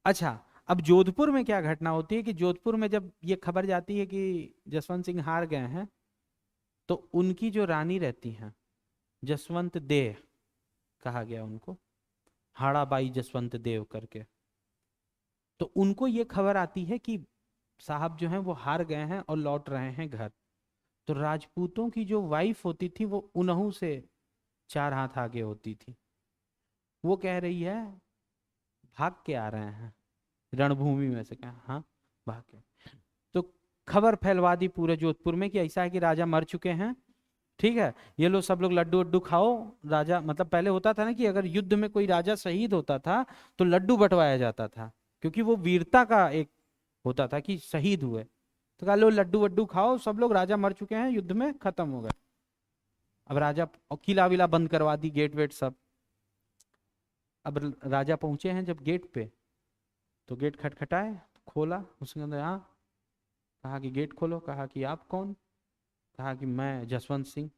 अच्छा, अब जोधपुर में क्या घटना होती है कि जोधपुर में जब ये खबर जाती है कि जसवंत सिंह हार गए हैं, तो उनकी जो रानी रहती हैं, जसवंत देव कहा गया उनको, हाड़ाबाई जसवंत देव करके, तो उनको ये खबर आती है कि साहब जो हैं वो हार गए हैं और लौट रहे हैं घर। तो राजपूतों की जो वाइफ होती थी वो उन्हों से 4 हाथ आगे होती थी। वो कह रही है भाग के आ रहे हैं रणभूमि में से, क्या? हाँ, भाग के। तो खबर फैलवा दी पूरे जोधपुर में कि ऐसा है कि राजा मर चुके हैं, ठीक है, ये लोग सब लोग लड्डू वड्डू खाओ। राजा मतलब पहले होता था ना कि अगर युद्ध में कोई राजा शहीद होता था तो लड्डू बंटवाया जाता था, क्योंकि वो वीरता का एक होता था कि शहीद हुए। तो कहा लो लड्डू वड्डू खाओ सब लोग, राजा मर चुके हैं, युद्ध में खत्म हो गए। अब राजा किला विला बंद करवा दी, गेट वेट सब। अब राजा पहुंचे हैं जब गेट पे, तो गेट खटखटाए, खोला, उसके अंदर हाँ, कहा कि गेट खोलो। कहा कि आप कौन? कहा कि मैं जसवंत सिंह।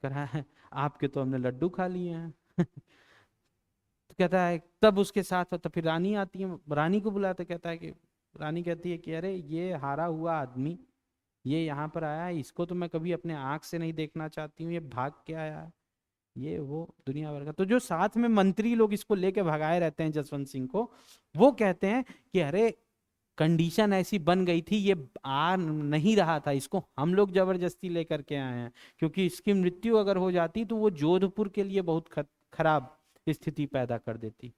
कह रहा है आपके तो हमने लड्डू खा लिए हैं। तो कहता है तब उसके साथ तो फिर रानी आती है, रानी को बुलाते, कहता है कि रानी कहती है कि अरे ये हारा हुआ आदमी, ये यहाँ पर आया है, इसको तो मैं कभी अपने आंख से नहीं देखना चाहती हूँ, ये भाग के आया है। ये वो दुनिया भर का। तो जो साथ में मंत्री लोग इसको लेके भगाए रहते हैं जसवंत सिंह को, वो कहते हैं कि अरे कंडीशन ऐसी बन गई थी, ये आ नहीं रहा था, इसको हम लोग जबरदस्ती लेकर के आए हैं, क्योंकि इसकी मृत्यु अगर हो जाती तो वो जोधपुर के लिए बहुत खराब स्थिति पैदा कर देती।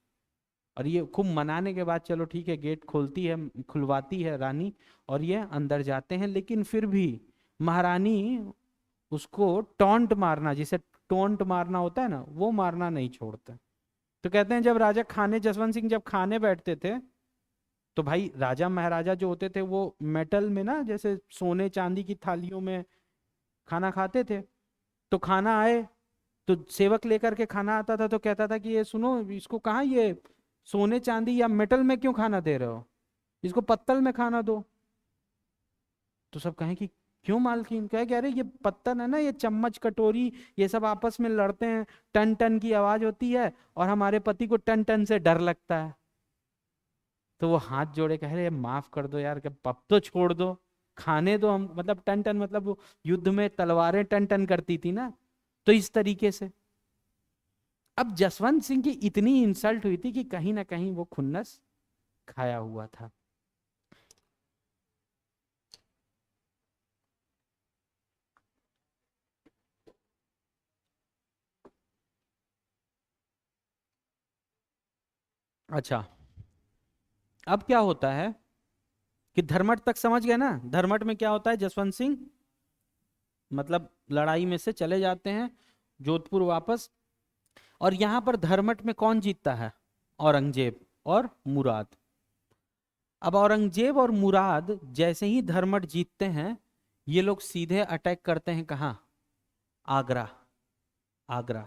और ये खूब मनाने के बाद चलो ठीक है, गेट खोलती है, खुलवाती है रानी, और ये अंदर जाते हैं। लेकिन फिर भी महारानी उसको टॉन्ट मारना, जिसे टोंट मारना होता है ना, वो मारना नहीं छोड़ते। तो कहते हैं जब राजा खाने, जसवंत सिंह जब खाने बैठते थे, तो भाई राजा महाराजा जो होते थे वो मेटल में ना, जैसे सोने चांदी की थालियों में खाना खाते थे। तो खाना आए तो सेवक लेकर के खाना आता था, तो कहता था कि ये सुनो, इसको कहाँ ये सोने चांदी या मेटल में क्यों खाना दे रहे हो, इसको पत्तल में खाना दो। तो सब कहें कि क्यों मालकिन, कहे कि अरे ये पत्तल है ना, ये चम्मच कटोरी ये सब आपस में लड़ते हैं, टन टन की आवाज होती है, और हमारे पति को टन टन से डर लगता है। तो वो हाथ जोड़े कह रहे माफ कर दो यार, अब तो छोड़ दो, खाने दो हम, मतलब टन टन, मतलब वो युद्ध में तलवारें टन टन करती थी ना, तो इस तरीके से। अब जसवंत सिंह की इतनी इंसल्ट हुई थी कि कहीं ना कहीं वो खुन्नस खाया हुआ था। अच्छा, अब क्या होता है कि धर्मट तक समझ गए ना, धर्मट में क्या होता है, जसवंत सिंह मतलब लड़ाई में से चले जाते हैं जोधपुर वापस। और यहां पर धर्मट में कौन जीतता है, औरंगजेब और मुराद। अब औरंगजेब और मुराद जैसे ही धर्मट जीतते हैं, ये लोग सीधे अटैक करते हैं कहाँ, आगरा। आगरा,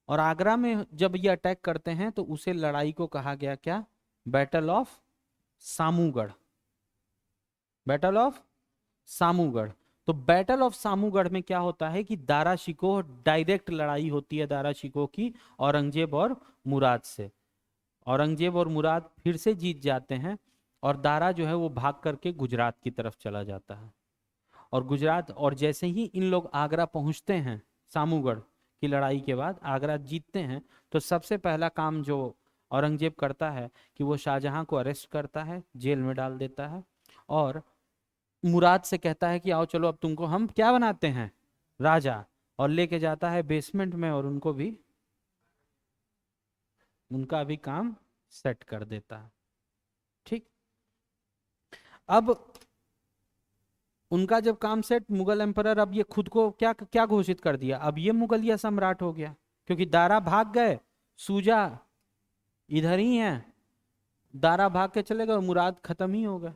और आगरा में जब ये अटैक करते हैं तो उसे लड़ाई को कहा गया क्या, battle of Samugarh. Battle of Samugarh. तो बैटल ऑफ सामूगढ़ में क्या होता है कि दारा शिकोह, डायरेक्ट लड़ाई होती है दारा शिकोह की औरंगजेब और मुराद से। औरंगजेब और मुराद फिर से जीत जाते हैं, और दारा जो है वो भाग करके गुजरात की तरफ चला जाता है। और गुजरात, और जैसे ही इन लोग आगरा पहुंचते हैं, सामूगढ़ की लड़ाई के बाद आगरा जीतते हैं, तो सबसे पहला काम जो औरंगजेब करता है कि वो शाहजहां को अरेस्ट करता है, जेल में डाल देता है, और मुराद से कहता है कि आओ चलो अब तुमको हम क्या बनाते हैं, राजा। और लेके जाता है बेसमेंट में, और उनको भी, उनका भी काम सेट कर देता है। ठीक। अब उनका जब काम सेट, मुगल एम्परर अब ये खुद को क्या क्या घोषित कर दिया, अब ये मुगलिया सम्राट हो गया, क्योंकि दारा भाग गए, सूजा इधर ही है, दारा भाग के चले गए और मुराद खत्म ही हो गए।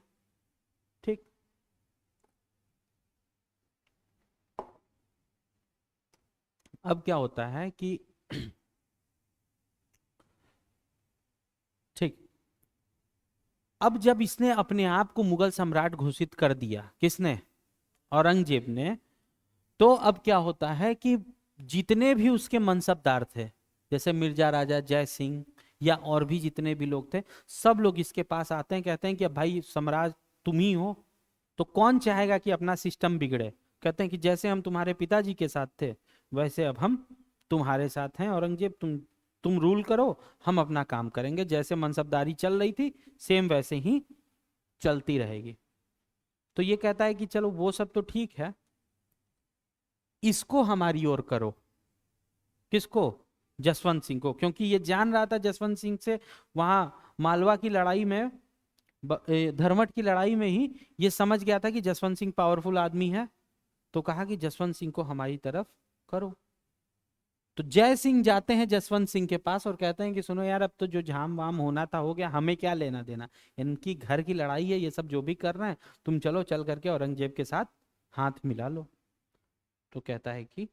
ठीक। अब क्या होता है कि ठीक, अब जब इसने अपने आप को मुगल सम्राट घोषित कर दिया, किसने, औरंगजेब ने, तो अब क्या होता है कि जितने भी उसके मनसबदार थे, जैसे मिर्जा राजा जय सिंह या और भी जितने भी लोग थे, सब लोग इसके पास आते हैं, कहते हैं कि अब भाई सम्राट तुम ही हो, तो कौन चाहेगा कि अपना सिस्टम बिगड़े। कहते हैं कि जैसे हम तुम्हारे पिताजी के साथ थे, वैसे अब हम तुम्हारे साथ हैं औरंगजेब, तुम रूल करो, हम अपना काम करेंगे, जैसे मनसबदारी चल रही थी सेम वैसे ही चलती रहेगी। तो ये कहता है कि चलो वो सब तो ठीक है, इसको हमारी ओर करो। किसको, जसवंत सिंह को, क्योंकि ये जान रहा था जसवंत सिंह से वहां मालवा की लड़ाई में, धर्मट की लड़ाई में ही ये समझ गया था कि जसवंत सिंह पावरफुल आदमी है। तो कहा कि जसवंत सिंह को हमारी तरफ करो। तो जय सिंह जाते हैं जसवंत सिंह के पास और कहते हैं कि सुनो यार, अब तो जो झाम वाम होना था हो गया, हमें क्या लेना देना, इनकी घर की लड़ाई है, ये सब जो भी कर रहे हैं, तुम चलो चल करके औरंगजेब के साथ हाथ मिला लो। तो कहता है कि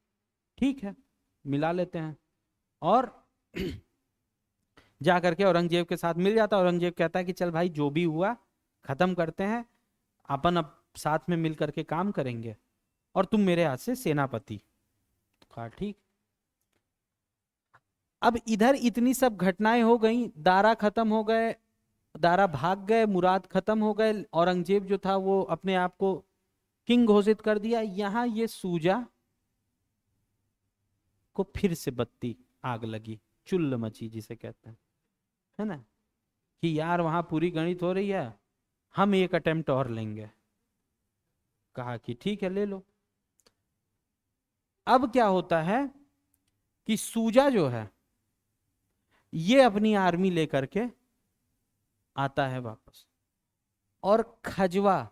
ठीक है, मिला लेते हैं। और जा करके औरंगजेब के साथ मिल जाता है। औरंगजेब कहता है कि चल भाई जो भी हुआ खत्म करते हैं, अपन अब साथ में मिल करके काम करेंगे, और तुम मेरे हाथ से सेनापति। कहा ठीक। अब इधर इतनी सब घटनाएं हो गई, दारा खत्म हो गए, दारा भाग गए, मुराद खत्म हो गए, औरंगजेब जो था वो अपने आप को किंग घोषित कर दिया। यहां ये सूजा को फिर से बत्ती आग लगी, चुल्ल मची जिसे कहते हैं, है ना, कि यार वहां पूरी गणित हो रही है, हम एक अटेम्प्ट और लेंगे। कहा कि ठीक है ले लो। अब क्या होता है कि सूजा जो है ये अपनी आर्मी लेकर के आता है वापस, और खजवा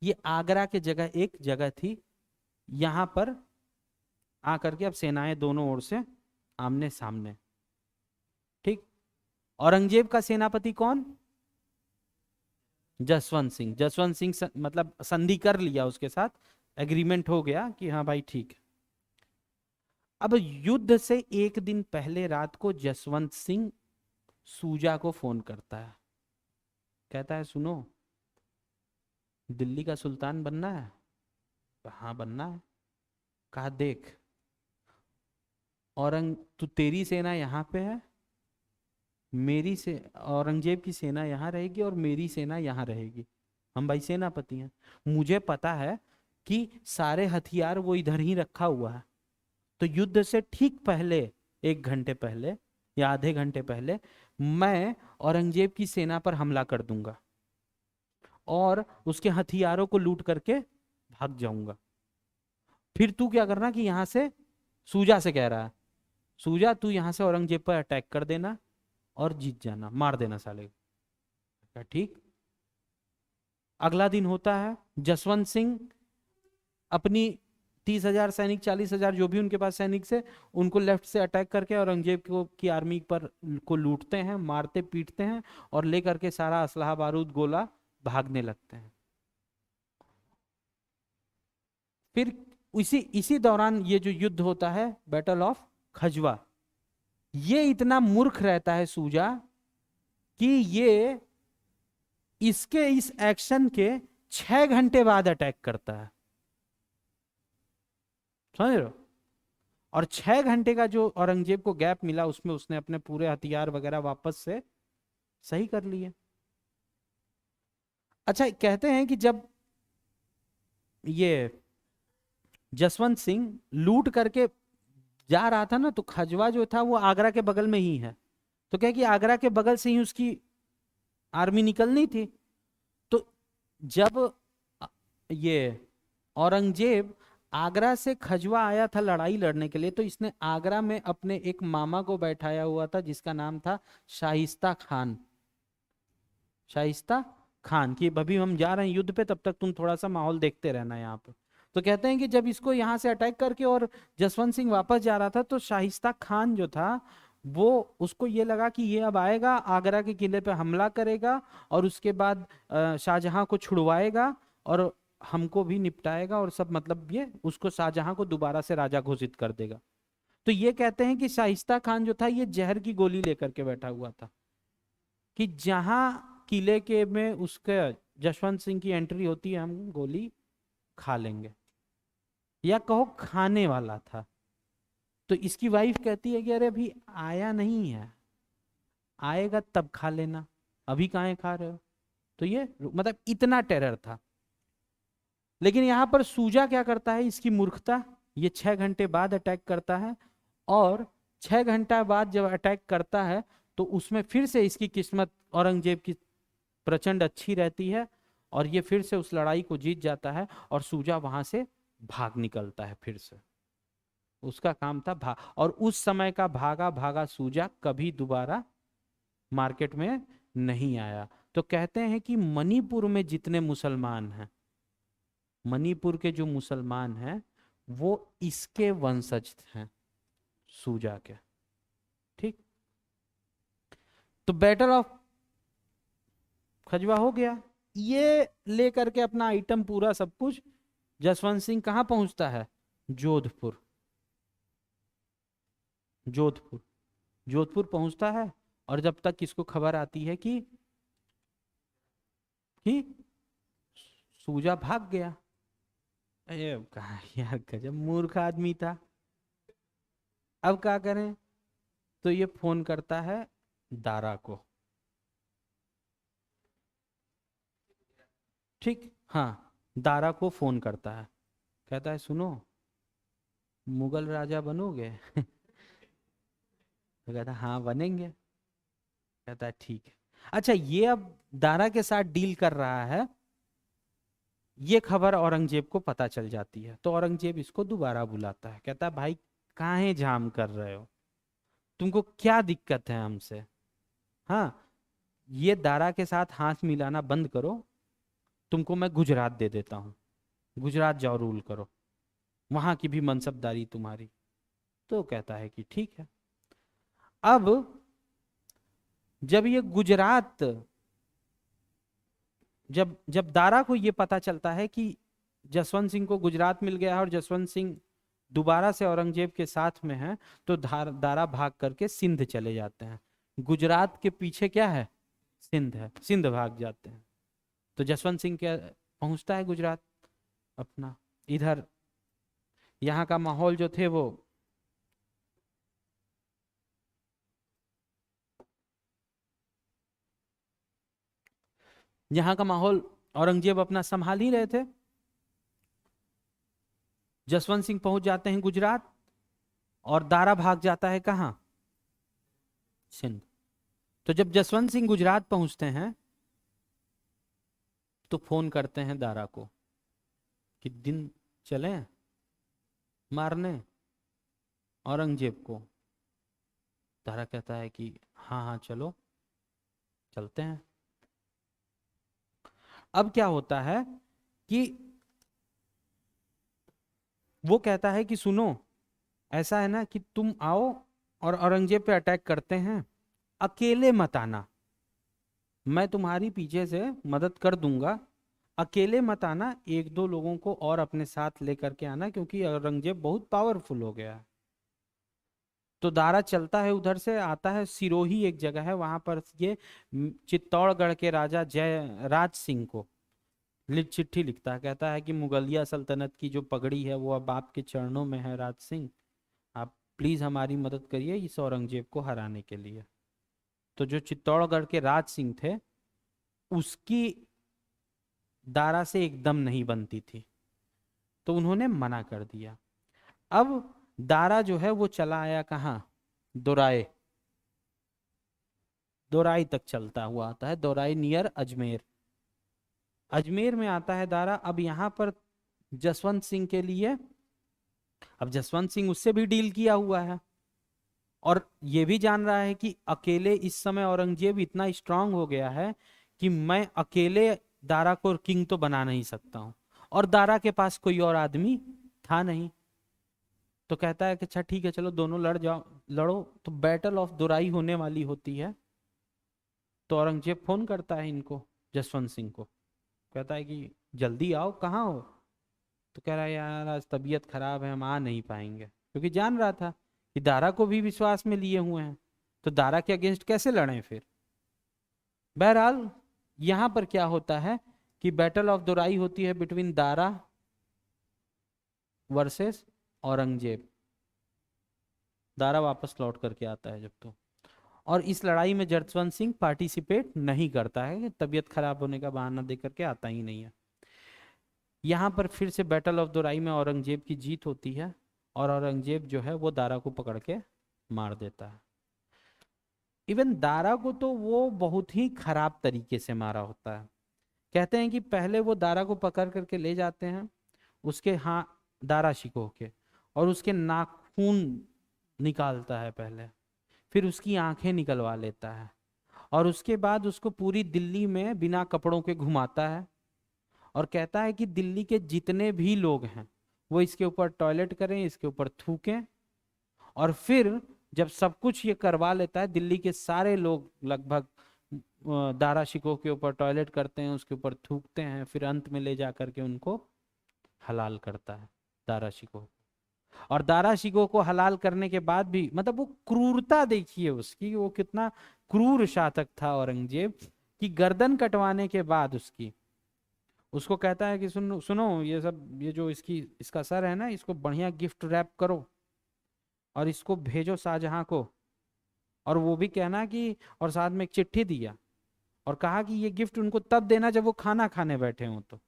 ये आगरा के जगह एक जगह थी, यहां पर आकर के अब सेनाएं दोनों ओर से आमने सामने। ठीक। औरंगजेब का सेनापति कौन? जसवंत सिंह। जसवंत सिंह मतलब संधि कर लिया उसके साथ, एग्रीमेंट हो गया कि हाँ भाई ठीक है। अब युद्ध से एक दिन पहले रात को जसवंत सिंह सूजा को फोन करता है, कहता है सुनो, दिल्ली का सुल्तान बनना है? हाँ बनना है। कहा देख, तू तेरी सेना यहाँ पे है, मेरी से औरंगजेब की सेना यहाँ रहेगी और मेरी सेना यहाँ रहेगी, हम भाई सेनापति हैं। मुझे पता है कि सारे हथियार वो इधर ही रखा हुआ है, तो युद्ध से ठीक पहले, 1 घंटे पहले या आधे घंटे पहले, मैं औरंगजेब की सेना पर हमला कर दूंगा और उसके हथियारों को लूट करके भाग जाऊंगा। फिर तू क्या करना कि यहां से, सूजा से कह रहा है, सूजा तू यहां से औरंगजेब पर अटैक कर देना और जीत जाना, मार देना साले को। ठीक। अगला दिन होता है, जसवंत सिंह अपनी 30,000 सैनिक, 40,000 जो भी उनके पास सैनिक से, उनको लेफ्ट से अटैक करके औरंगजेब को की आर्मी पर को लूटते हैं, मारते पीटते हैं और लेकर के सारा असलहा बारूद गोला भागने लगते हैं। फिर इसी इसी दौरान ये जो युद्ध होता है, बैटल ऑफ खजवा, ये इतना मूर्ख रहता है सूजा कि ये इसके इस एक्शन के 6 घंटे बाद अटैक करता है, समझ रहे हो? और 6 घंटे का जो औरंगजेब को गैप मिला, उसमें उसने अपने पूरे हथियार वगैरह वापस से सही कर लिए। अच्छा, कहते हैं कि जब ये जसवंत सिंह लूट करके जा रहा था ना, तो खजवा जो था वो आगरा के बगल में ही है, तो क्या कि आगरा के बगल से ही उसकी आर्मी निकलनी थी। तो जब ये औरंगजेब आगरा से खजवा आया था लड़ाई लड़ने के लिए, तो इसने आगरा में अपने एक मामा को बैठाया हुआ था जिसका नाम था शाइस्ता खान। शाइस्ता खान की, अभी हम जा रहे हैं युद्ध पे, तब तक तुम थोड़ा सा माहौल देखते रहना यहाँ पे। तो कहते हैं कि जब इसको यहाँ से अटैक करके और जसवंत सिंह वापस जा रहा था, तो शाइस्ता खान जो था वो, उसको ये लगा कि ये अब आएगा आगरा के किले पे हमला करेगा और उसके बाद शाहजहां को छुड़वाएगा और हमको भी निपटाएगा और सब, मतलब ये उसको, शाहजहां को दोबारा से राजा घोषित कर देगा। तो ये कहते हैं कि शाइस्ता खान जो था ये जहर की गोली लेकर के बैठा हुआ था कि जहां किले के में उसके जसवंत सिंह की एंट्री होती है, हम गोली खा लेंगे, या कहो खाने वाला था। तो इसकी वाइफ कहती है कि अरे अभी आया नहीं है, आएगा तब खा लेना, अभी काहे खा रहे हो? तो ये मतलब इतना टेरर था। लेकिन यहां पर सूजा क्या करता है, इसकी मूर्खता, ये 6 घंटे बाद अटैक करता है, और 6 घंटा बाद जब अटैक करता है तो उसमें फिर से इसकी किस्मत औरंगजेब की प्रचंड अच्छी रहती है और ये फिर से उस लड़ाई को जीत जाता है और सूजा वहां से भाग निकलता है फिर से। उसका काम था भाग, और उस समय का भागा भागा सूजा कभी दोबारा मार्केट में नहीं आया। तो कहते हैं कि मणिपुर में जितने मुसलमान हैं, मणिपुर के जो मुसलमान हैं वो इसके वंशज हैं, सूजा के। ठीक। तो बैटल ऑफ खजवा हो गया। ये लेकर के अपना आइटम पूरा सब कुछ जसवंत सिंह कहां पहुंचता है? जोधपुर। जोधपुर, जोधपुर पहुंचता है, और जब तक इसको खबर आती है कि सूजा भाग गया। अरे कहा यार, गजब मूर्ख आदमी था। अब क्या करें? तो ये फोन करता है दारा को। ठीक, हाँ, दारा को फोन करता है, कहता है सुनो, मुगल राजा बनोगे? तो कहता हाँ बनेंगे। कहता है ठीक है। अच्छा, ये अब दारा के साथ डील कर रहा है, ये खबर औरंगजेब को पता चल जाती है, तो औरंगजेब इसको दोबारा बुलाता है, कहता है भाई काहे जाम कर रहे हो, तुमको क्या दिक्कत है हमसे? हाँ, ये दारा के साथ हाथ मिलाना बंद करो, तुमको मैं गुजरात दे देता हूँ, गुजरात जाओ रूल करो, वहां की भी मनसबदारी तुम्हारी। तो कहता है कि ठीक है। अब जब ये गुजरात, जब जब दारा को ये पता चलता है कि जसवंत सिंह को गुजरात मिल गया है और जसवंत सिंह दोबारा से औरंगजेब के साथ में है, तो दारा भाग करके सिंध चले जाते हैं। गुजरात के पीछे क्या है? सिंध है, सिंध भाग जाते हैं। तो जसवंत सिंह क्या पहुंचता है गुजरात अपना। इधर यहाँ का माहौल जो थे वो, यहाँ का माहौल औरंगजेब अपना संभाल ही रहे थे। जसवंत सिंह पहुंच जाते हैं गुजरात, और दारा भाग जाता है कहाँ? सिंध। तो जब जसवंत सिंह गुजरात पहुंचते हैं, तो फोन करते हैं दारा को कि दिन चले मारने औरंगजेब को। दारा कहता है कि हाँ हाँ चलो, चलते हैं। अब क्या होता है कि वो कहता है कि सुनो, ऐसा है ना कि तुम आओ और औरंगजेब पे अटैक करते हैं, अकेले मत आना, मैं तुम्हारी पीछे से मदद कर दूंगा, अकेले मत आना, एक दो लोगों को और अपने साथ लेकर के आना, क्योंकि औरंगजेब बहुत पावरफुल हो गया है। तो दारा चलता है, उधर से आता है, सिरोही एक जगह है वहां पर ये चित्तौड़गढ़ के राजा जय राज सिंह को चिट्ठी लिखता है, कहता है कि मुगलिया सल्तनत की जो पगड़ी है वो अब आपके चरणों में है राज सिंह, आप प्लीज हमारी मदद करिए इस औरंगजेब को हराने के लिए। तो जो चित्तौड़गढ़ के राज सिंह थे, उसकी दारा से एकदम नहीं बनती थी, तो उन्होंने मना कर दिया। अब दारा जो है वो चला आया कहाँ? दोराए। दोराई तक चलता हुआ आता है, दोराई नियर अजमेर। अजमेर में आता है दारा। अब यहाँ पर जसवंत सिंह के लिए, अब जसवंत सिंह उससे भी डील किया हुआ है, और ये भी जान रहा है कि अकेले इस समय औरंगजेब इतना स्ट्रांग हो गया है कि मैं अकेले दारा को किंग तो बना नहीं सकता हूं, और दारा के पास कोई और आदमी था नहीं। तो कहता है कि अच्छा ठीक है, चलो दोनों लड़ जाओ, लड़ो। तो बैटल ऑफ दोराई होने वाली होती है। तो औरंगजेब फोन करता है इनको, जसवंत सिंह को, कहता है कि जल्दी आओ, कहाँ हो? तो कह रहा है यार आज तबीयत खराब है, हम आ नहीं पाएंगे, क्योंकि जान रहा था कि दारा को भी विश्वास में लिए हुए हैं, तो दारा के अगेंस्ट कैसे लड़ें फिर। बहरहाल यहां पर क्या होता है कि बैटल ऑफ दोराई होती है बिटवीन दारा वर्सेस औरंगजेब। दारा वापस लौट करके आता है जब, तो और इस लड़ाई में जसवंत सिंह पार्टिसिपेट नहीं करता है, तबीयत खराब होने का बहाना देकर के आता ही नहीं है। यहाँ पर फिर से बैटल ऑफ दोराई में औरंगजेब की जीत होती है, और औरंगजेब जो है वो दारा को पकड़ के मार देता है। इवन दारा को तो वो बहुत ही खराब तरीके से मारा होता है। कहते हैं कि पहले वो दारा को पकड़ करके ले जाते हैं, उसके हाँ दारा शिकोह के, और उसके नाखून निकालता है पहले, फिर उसकी आंखें निकलवा लेता है, और उसके बाद उसको पूरी दिल्ली में बिना कपड़ों के घुमाता है, और कहता है कि दिल्ली के जितने भी लोग हैं वो इसके ऊपर टॉयलेट करें, इसके ऊपर थूकें। और फिर जब सब कुछ ये करवा लेता है, दिल्ली के सारे लोग लगभग दारा शिकोह के ऊपर टॉयलेट करते हैं, उसके ऊपर थूकते हैं, फिर अंत में ले जा करके उनको हलाल करता है दारा शिकोह। और दारा शिकोह को हलाल करने के बाद भी, मतलब वो क्रूरता देखिए उसकी, वो कितना क्रूर शासक था औरंगजेब, कि गर्दन कटवाने के बाद उसकी, उसको कहता है कि सुनो सुनो, ये सब, ये जो इसकी इसका सर है ना, इसको बढ़िया गिफ्ट रैप करो और इसको भेजो शाहजहां को, और वो भी कहना कि, और साथ में एक चिट्ठी दिया, और कहा कि ये गिफ्ट उनको तब देना जब वो खाना खाने बैठे हों, तो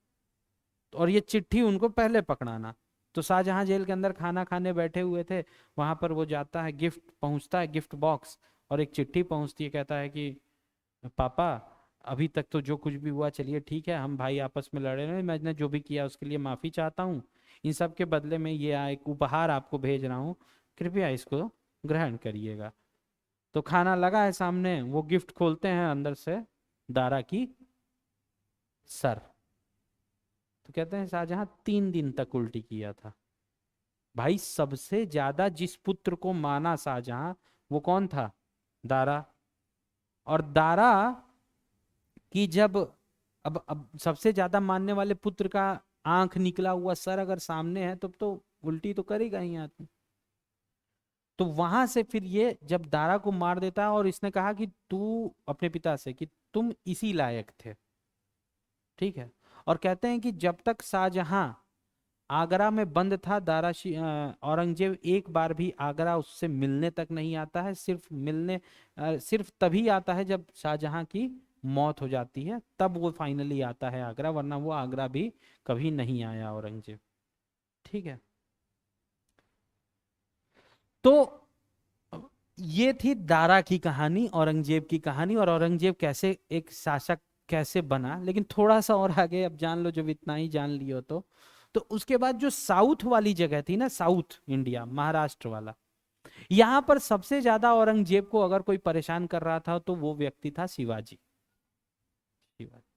और ये चिट्ठी उनको पहले पकड़ाना। तो शाहजहां जेल के अंदर खाना खाने बैठे हुए थे, वहां पर वो जाता है, गिफ्ट पहुंचता है, गिफ्ट बॉक्स, और एक चिट्ठी पहुंचती है, कहता है कि पापा अभी तक तो जो कुछ भी हुआ चलिए ठीक है, हम भाई आपस में लड़े रहे, मैंने जो भी किया उसके लिए माफी चाहता हूँ, इन सब के बदले में ये एक उपहार आपको भेज रहा हूँ, कृपया इसको ग्रहण करिएगा। तो खाना लगा है सामने, वो गिफ्ट खोलते हैं, अंदर से दारा की सर। तो कहते हैं शाहजहां 3 दिन तक उल्टी किया था। भाई सबसे ज्यादा जिस पुत्र को माना शाहजहां, वो कौन था? दारा। और दारा की जब, अब सबसे ज्यादा मानने वाले पुत्र का आंख निकला हुआ सर अगर सामने है, तब तो उल्टी तो करेगा ही आदमी। तो वहां से फिर ये जब दारा को मार देता है, और इसने कहा कि तू अपने पिता से कि तुम इसी लायक थे, ठीक है। और कहते हैं कि जब तक शाहजहां आगरा में बंद था, औरंगजेब एक बार भी आगरा उससे मिलने तक नहीं आता है। सिर्फ तभी आता है जब शाहजहां की मौत हो जाती है, तब वो फाइनली आता है आगरा, वरना वो आगरा भी कभी नहीं आया औरंगजेब, ठीक है। तो ये थी दारा की कहानी, औरंगजेब की कहानी, और औरंगजेब कैसे एक शासक कैसे बना। लेकिन थोड़ा सा और आगे अब जान लो, जब इतना ही जान लियो तो उसके बाद जो साउथ वाली जगह थी ना, साउथ इंडिया, महाराष्ट्र वाला, यहां पर सबसे ज्यादा औरंगजेब को अगर कोई परेशान कर रहा था तो वो व्यक्ति था शिवाजी। शिवाजी।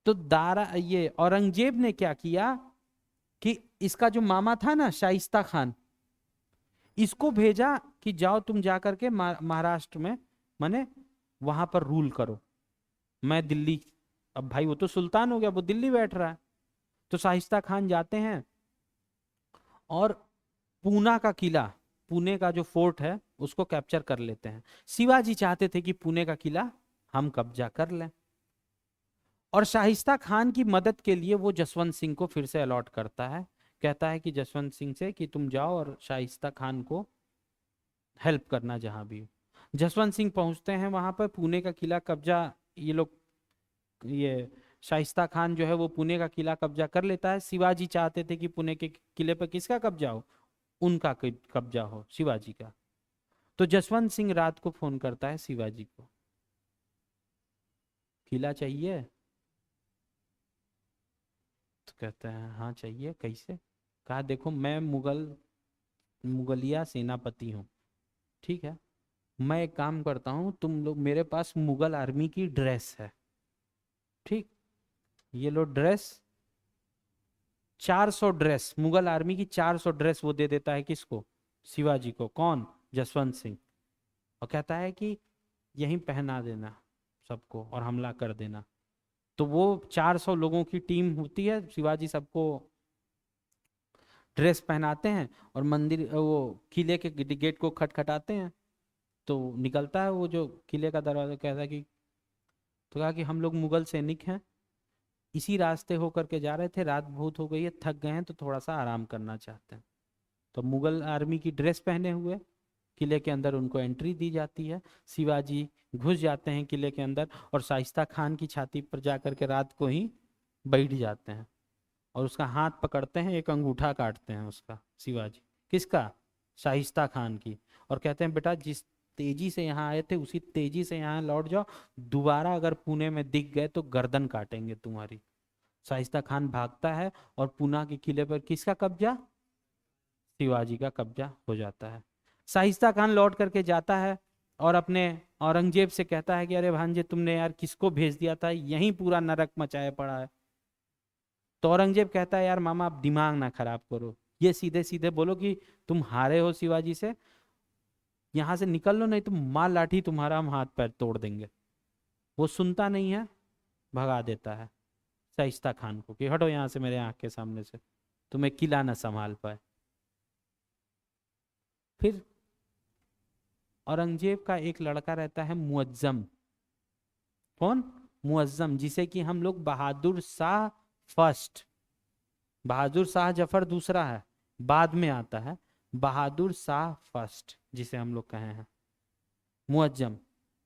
तो दारा ये औरंगजेब ने क्या किया कि इसका जो मामा था ना शाइस्ता खान, इसको भेजा कि जाओ तुम जा करके महाराष्ट्र में, माने वहां पर रूल करो, मैं दिल्ली। अब भाई वो तो सुल्तान हो गया, वो दिल्ली बैठ रहा है। तो शाइस्ता खान जाते हैं और पूना का किला, पुणे का जो फोर्ट है उसको कैप्चर कर लेते हैं। शिवाजी चाहते थे कि पुणे का किला हम कब्जा कर लें, और शाहिस्ता खान की मदद के लिए वो जसवंत सिंह को फिर से अलॉट करता है, कहता है कि जसवंत सिंह से कि तुम जाओ और शाहिस्ता खान को हेल्प करना जहां भी हो। जसवंत सिंह पहुंचते हैं वहां पर, पुणे का किला कब्जा, ये लोग, ये शाइस्ता खान जो है वो पुणे का किला कब्जा कर लेता है। शिवाजी चाहते थे कि पुणे के किले पर किसका कब्जा हो? उनका कब्जा हो, शिवाजी का। तो जसवंत सिंह रात को फोन करता है शिवाजी को, किला चाहिए? तो कहते हैं हाँ चाहिए, कैसे? कहा देखो मैं मुगलिया सेनापति हूँ, ठीक है। मैं एक काम करता हूँ, तुम लोग, मेरे पास मुगल आर्मी की ड्रेस है, ठीक, ये लो ड्रेस, 400 ड्रेस, मुगल आर्मी की 400 ड्रेस वो दे देता है किसको? शिवाजी को। कौन? जसवंत सिंह। और कहता है कि यहीं पहना देना सबको और हमला कर देना। तो वो 400 लोगों की टीम होती है, शिवाजी सबको ड्रेस पहनाते हैं, और मंदिर वो किले के गेट को खटखटाते हैं। तो निकलता है वो जो किले का दरवाजा, कहता है कि, तो कहा कि हम लोग मुगल सैनिक हैं, इसी रास्ते होकर के जा रहे थे, रात बहुत हो गई है, थक गए हैं, तो थोड़ा सा आराम करना चाहते हैं। तो मुगल आर्मी की ड्रेस पहने हुए किले के अंदर उनको एंट्री दी जाती है। शिवाजी घुस जाते हैं किले के अंदर, और शाइस्ता खान की छाती पर जाकर के रात को ही बैठ जाते हैं, और उसका हाथ पकड़ते हैं, एक अंगूठा काटते हैं उसका, शिवाजी। किसका? शाइस्ता खान की। और कहते हैं बेटा जिस तेजी से यहाँ आए थे उसी तेजी से यहाँ लौट जाओ, दोबारा अगर पुणे में दिख गए तो गर्दन काटेंगे तुम्हारी। शाइस्ता खान भागता है, और पुणे के किले पर किसका कब्जा? शिवाजी का कब्जा हो जाता है। शाइस्ता खान लौट करके जाता है और अपने औरंगजेब से कहता है कि अरे भांजे तुमने यार किसको भेज दिया था, यहीं पूरा नरक मचाया पड़ा है। तो औरंगजेब कहता है यार मामा आप दिमाग ना खराब करो, ये सीधे सीधे बोलो कि तुम हारे हो शिवाजी से, यहां से निकल लो, नहीं तो मार लाठी तुम्हारा हम हाथ पैर तोड़ देंगे। वो सुनता नहीं है, भगा देता है शाइस्ता खान को कि हटो यहां से मेरे आंख के सामने से, तुम्हें किला ना संभाल पाए। फिर औरंगजेब का एक लड़का रहता है मुअज्जम। कौन? मुअज्जम, जिसे कि हम लोग बहादुर शाह फर्स्ट, बहादुर शाह जफर दूसरा है, बाद में आता है, बहादुर शाह फर्स्ट जिसे हम लोग कहे हैं मुअज्जम।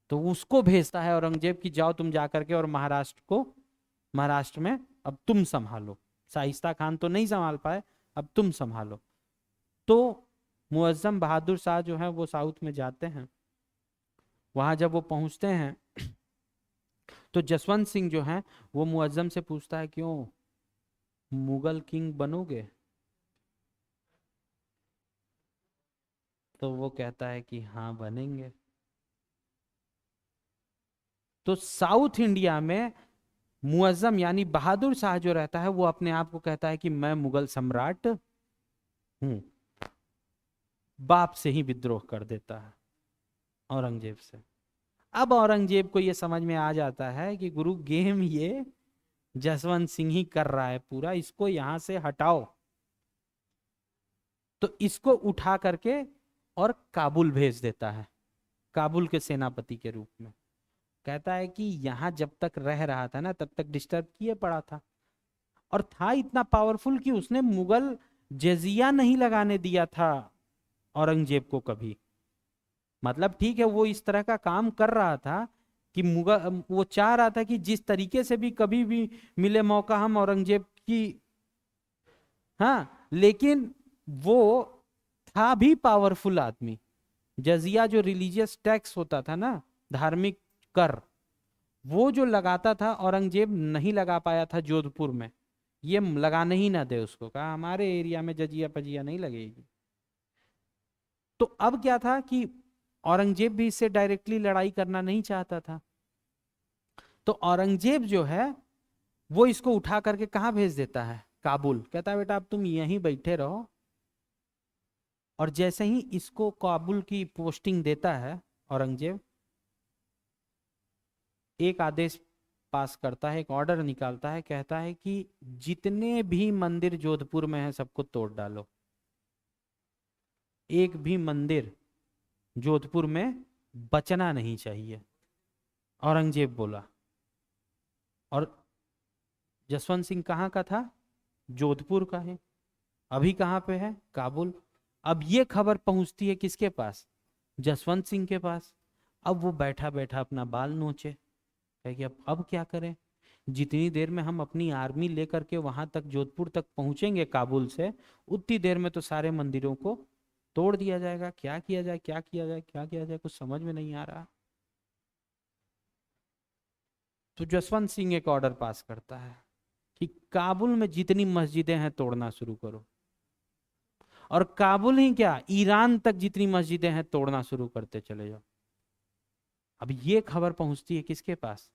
तो उसको भेजता है औरंगजेब कि जाओ तुम जाकर के और महाराष्ट्र में अब तुम संभालो। शाइस्ता खान तो नहीं संभाल पाए, अब तुम संभालो। तो मुअज्जम बहादुर शाह जो है वो साउथ में जाते हैं। वहां जब वो पहुंचते हैं तो जसवंत सिंह जो है वो मुअज्जम से पूछता है, क्यों मुगल किंग बनोगे? तो वो कहता है कि हाँ बनेंगे। तो साउथ इंडिया में मुअज्जम यानी बहादुर शाह जो रहता है वो अपने आप को कहता है कि मैं मुगल सम्राट हूं। बाप से ही विद्रोह कर देता है, औरंगजेब से। अब औरंगजेब को ये समझ में आ जाता है कि गुरु गेम ये जसवंत सिंह ही कर रहा है पूरा, इसको यहां से हटाओ। तो इसको उठा करके और काबुल भेज देता है, काबुल के सेनापति के रूप में। कहता है कि यहां जब तक रह रहा था ना तब तक डिस्टर्ब किए पड़ा था, और था इतना पावरफुल कि उसने मुगल जजिया नहीं लगाने दिया था औरंगजेब को कभी। मतलब ठीक है वो इस तरह का काम कर रहा था कि मुगल वो चाह रहा था कि जिस तरीके से भी कभी भी मिले मौका हम औरंगजेब की, हाँ, लेकिन वो था भी पावरफुल आदमी। जजिया जो रिलीजियस टैक्स होता था ना, धार्मिक कर, वो जो लगाता था औरंगजेब नहीं लगा पाया था जोधपुर में। ये लगाने ही ना दे उसको, कहा हमारे एरिया में जजिया पजिया नहीं लगेगी। तो अब क्या था कि औरंगजेब भी इससे डायरेक्टली लड़ाई करना नहीं चाहता था। तो औरंगजेब जो है वो इसको उठा करके कहाँ भेज देता है? काबुल। कहता है बेटा अब तुम यहीं बैठे रहो। और जैसे ही इसको काबुल की पोस्टिंग देता है औरंगजेब, एक आदेश पास करता है, एक ऑर्डर निकालता है, कहता है कि जितने भी मंदिर जोधपुर में है सबको तोड़ डालो। एक भी मंदिर जोधपुर में बचना नहीं चाहिए, औरंगजेब बोला। और जसवंत सिंह कहाँ का था? जोधपुर का है। अभी कहाँ पे है? काबुल। अब ये खबर पहुंचती है किसके पास? जसवंत सिंह के पास। अब वो बैठा बैठा अपना बाल नोचे, है कि अब क्या करें? जितनी देर में हम अपनी आर्मी लेकर के वहां तक जोधपुर तक पहुंचेंगे काबुल से, उतनी देर में तो सारे मंदिरों को तोड़ दिया जाएगा। क्या किया जाए, क्या किया जाए, क्या किया जाए, कुछ समझ में नहीं आ रहा। तो जसवंत सिंह एक ऑर्डर पास करता है कि काबुल में जितनी मस्जिदें हैं तोड़ना शुरू करो। और काबुल ही क्या, ईरान तक जितनी मस्जिदें हैं तोड़ना शुरू करते चले जाओ। अब ये खबर पहुंचती है किसके पास?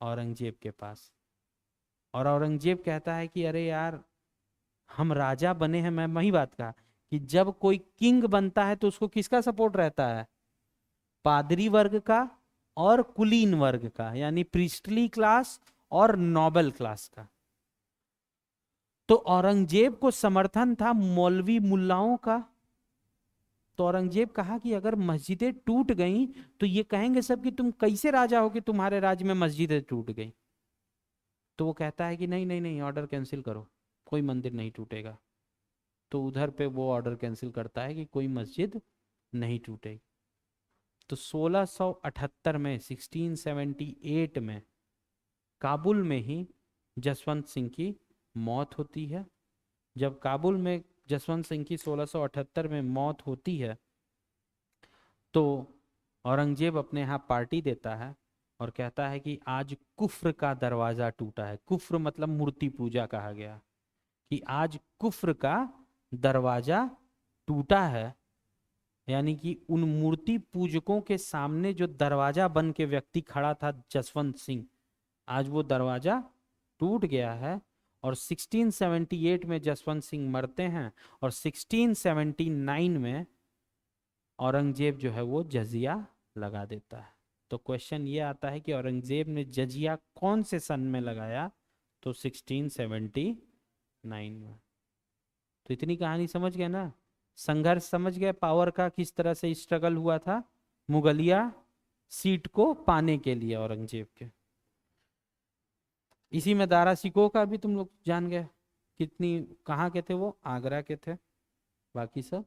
औरंगजेब के पास। और औरंगजेब कहता है कि अरे यार हम राजा बने हैं। मैं वही बात कहा कि जब कोई किंग बनता है तो उसको किसका सपोर्ट रहता है? पादरी वर्ग का और कुलीन वर्ग का, यानी प्रीस्टली क्लास और नोबल क्लास का। तो औरंगजेब को समर्थन था मौलवी मुल्लाओं का। तो औरंगजेब कहा कि अगर मस्जिदें टूट गई तो ये कहेंगे सब कि तुम कैसे राजा हो कि तुम्हारे राज्य में मस्जिदें टूट गई। तो वो कहता है कि नहीं नहीं नहीं, ऑर्डर कैंसिल करो, कोई मंदिर नहीं टूटेगा। तो उधर पे वो ऑर्डर कैंसिल करता है कि कोई मस्जिद नहीं टूटेगी। तो 1678 में, 1678 में काबुल में ही जसवंत सिंह की मौत होती है। जब काबुल में जसवंत सिंह की 1678 में मौत होती है तो औरंगजेब अपने यहाँ पार्टी देता है और कहता है कि आज कुफ्र का दरवाजा टूटा है। कुफ्र मतलब मूर्ति पूजा कहा गया, कि आज कुफ्र का दरवाजा टूटा है। यानी कि उन मूर्ति पूजकों के सामने जो दरवाजा बन के व्यक्ति खड़ा था जसवंत सिंह, आज वो दरवाजा टूट गया है। और 1678 में जसवंत सिंह मरते हैं और 1679 में औरंगजेब जो है वो जजिया लगा देता है। तो क्वेश्चन ये आता है कि औरंगजेब ने जजिया कौन से सन में लगाया? तो 1679 में। तो इतनी कहानी समझ गए ना? संघर्ष समझ गए पावर का, किस तरह से स्ट्रगल हुआ था मुगलिया सीट को पाने के लिए औरंगजेब के। इसी में दारा सिकोह का भी तुम लोग जान गए। कितनी, कहाँ के थे वो? आगरा के थे। बाकी सब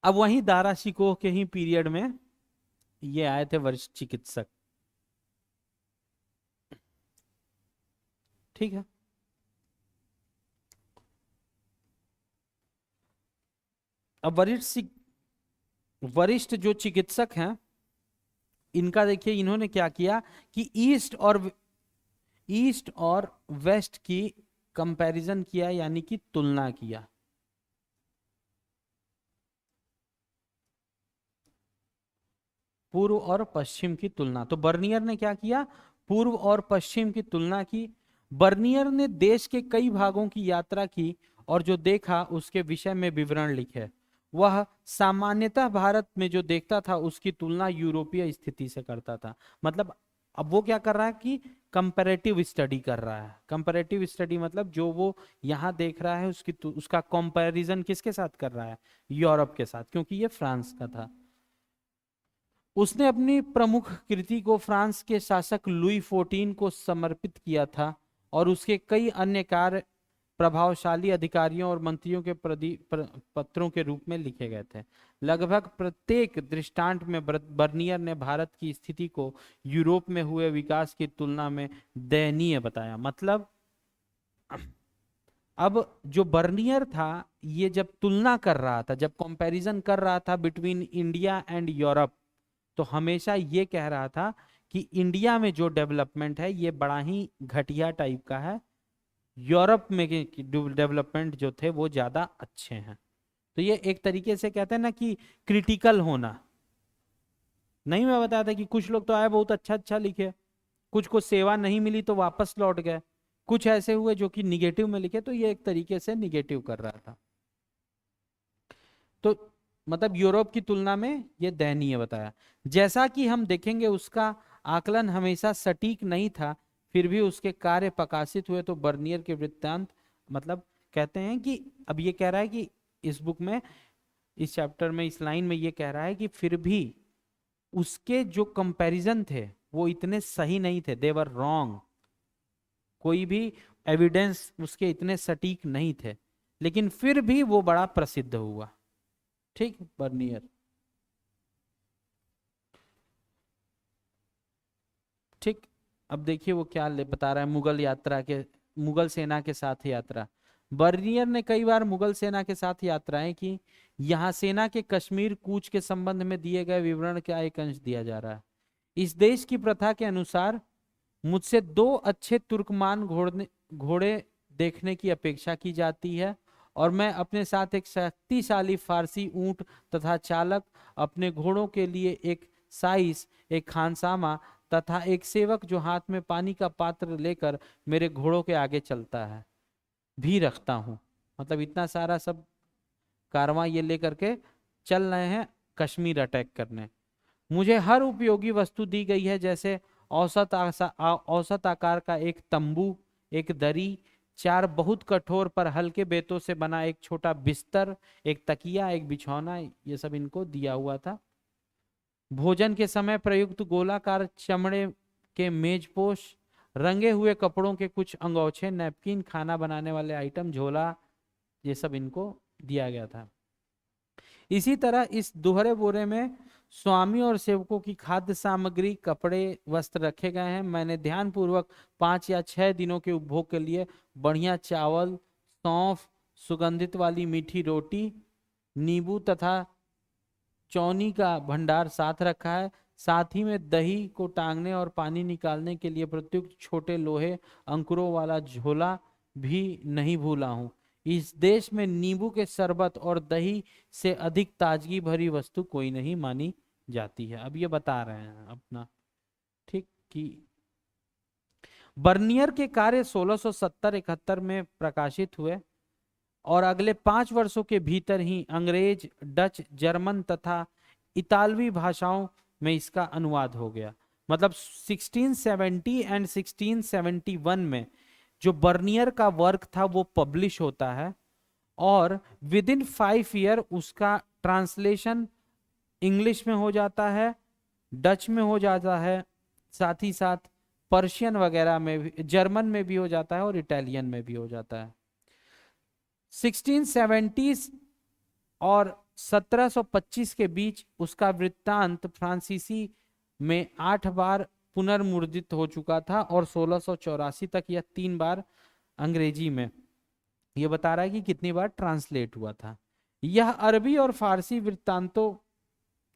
अब वहीं दारा सिकोह के ही पीरियड में ये आए थे वरिष्ठ चिकित्सक। ठीक है। अब वरिष्ठ जो चिकित्सक हैं, इनका देखिए इन्होंने क्या किया कि ईस्ट और वेस्ट की कंपैरिजन किया, यानी कि तुलना किया। पूर्व और पश्चिम की तुलना। तो बर्नियर ने क्या किया, पूर्व और पश्चिम की तुलना की। बर्नियर ने देश के कई भागों की यात्रा की और जो देखा उसके विषय में विवरण लिखे। वह सामान्यतः भारत में जो देखता था उसकी तुलना यूरोपीय स्थिति से करता था। मतलब अब वो क्या कर रहा है कि कंपैरेटिव स्टडी कर रहा है। कंपैरेटिव स्टडी मतलब जो वो यहाँ देख रहा है उसका कंपैरिजन किसके साथ कर रहा है, यूरोप के साथ, क्योंकि ये फ्रांस का था। उसने अपनी प्रमुख कृति को फ्रांस के शासक लुई 14 को समर्पित किया था और उसके कई अन्य कार्य प्रभावशाली अधिकारियों और मंत्रियों के पत्रों के रूप में लिखे गए थे। लगभग प्रत्येक दृष्टांत में बर्नियर ने भारत की स्थिति को यूरोप में हुए विकास की तुलना में दयनीय बताया। मतलब अब जो बर्नियर था, ये जब तुलना कर रहा था, जब कंपैरिजन कर रहा था बिटवीन इंडिया एंड यूरोप, तो हमेशा ये कह रहा था कि इंडिया में जो डेवलपमेंट है ये बड़ा ही घटिया टाइप का है, यूरोप में डेवलपमेंट जो थे वो ज्यादा अच्छे हैं। तो ये एक तरीके से कहते हैं ना कि क्रिटिकल होना। नहीं, मैं बताया था कि कुछ लोग तो आए बहुत अच्छा अच्छा लिखे, कुछ को सेवा नहीं मिली तो वापस लौट गए, कुछ ऐसे हुए जो कि निगेटिव में लिखे, तो ये एक तरीके से निगेटिव कर रहा था। तो मतलब यूरोप की तुलना में ये दयनीय बताया। जैसा कि हम देखेंगे उसका आकलन हमेशा सटीक नहीं था, फिर भी उसके कार्य प्रकाशित हुए। तो बर्नियर के वृत्तांत, मतलब कहते हैं कि अब ये कह रहा है कि इस बुक में, इस चैप्टर में, इस लाइन में ये कह रहा है कि फिर भी उसके जो कंपैरिजन थे वो इतने सही नहीं थे, दे वर रॉन्ग। कोई भी एविडेंस उसके इतने सटीक नहीं थे, लेकिन फिर भी वो बड़ा प्रसिद्ध हुआ। ठीक, बर्नियर। ठीक। अब देखिए वो क्या बता रहा है, मुगल सेना के साथ यात्रा। बर्नियर ने कई बार मुगल सेना के साथ यात्राएं की। यहाँ सेना के कश्मीर कूच के संबंध में दिए गए विवरण का एक अंश दिया जा रहा है। इस देश की प्रथा के अनुसार मुझसे 2 अच्छे तुर्कमान घोड़े देखने की अपेक्षा की जाती है और मैं अपने साथ एक शक्तिशाली फारसी ऊंट तथा चालक, अपने घोड़ों के लिए एक साइस, एक खानसामा तथा एक सेवक जो हाथ में पानी का पात्र लेकर मेरे घोड़ों के आगे चलता है भी रखता हूँ। मतलब इतना सारा सब कारवां ये लेकर के चल रहे हैं कश्मीर अटैक करने। मुझे हर उपयोगी वस्तु दी गई है, जैसे औसत आकार का एक तंबू, एक दरी, 4 बहुत कठोर पर हल्के बेतों से बना एक छोटा बिस्तर, एक तकिया, एक बिछौना, ये सब इनको दिया हुआ था। भोजन के समय प्रयुक्त गोलाकार चमड़े के मेजपोश, रंगे हुए कपड़ों के कुछ अंगोछे, नैपकिन, खाना बनाने वाले आइटम, झोला, ये सब इनको दिया गया था। इसी तरह इस दोहरे बोरे में स्वामी और सेवकों की खाद्य सामग्री, कपड़े, वस्त्र रखे गए हैं। मैंने ध्यानपूर्वक 5 या 6 दिनों के उपभोग के लिए बढ़िया चावल, सौंफ, सुगंधित वाली मीठी रोटी, नींबू तथा चौनी का भंडार साथ रखा है। साथ ही में दही को टांगने और पानी निकालने के लिए प्रत्युक्त छोटे लोहे अंकुरों वाला झोला भी नहीं भूला हूं। इस देश में नींबू के शरबत और दही से अधिक ताजगी भरी वस्तु कोई नहीं मानी जाती है। अब ये बता रहे हैं अपना, ठीक, कि बर्नियर के कार्य 1670-71 में प्रकाशित हुए और अगले 5 वर्षों के भीतर ही अंग्रेज, डच, जर्मन तथा इतालवी भाषाओं में इसका अनुवाद हो गया। मतलब 1670 एंड 1671 में जो बर्नियर का वर्क था वो पब्लिश होता है और विद इन 5 ईयर उसका ट्रांसलेशन इंग्लिश में हो जाता है, डच में हो जाता है, साथ ही साथ पर्शियन वगैरह में भी, जर्मन में भी हो जाता है और इटालियन में भी हो जाता है। 1670 और 1725 के बीच उसका वृत्तांत फ्रांसीसी में 8 बार पुनर्मुद्रित हो चुका था और 1684 तक यह 3 बार अंग्रेजी में, यह बता रहा है कि कितनी बार ट्रांसलेट हुआ था। यह अरबी और फारसी वृत्तांतों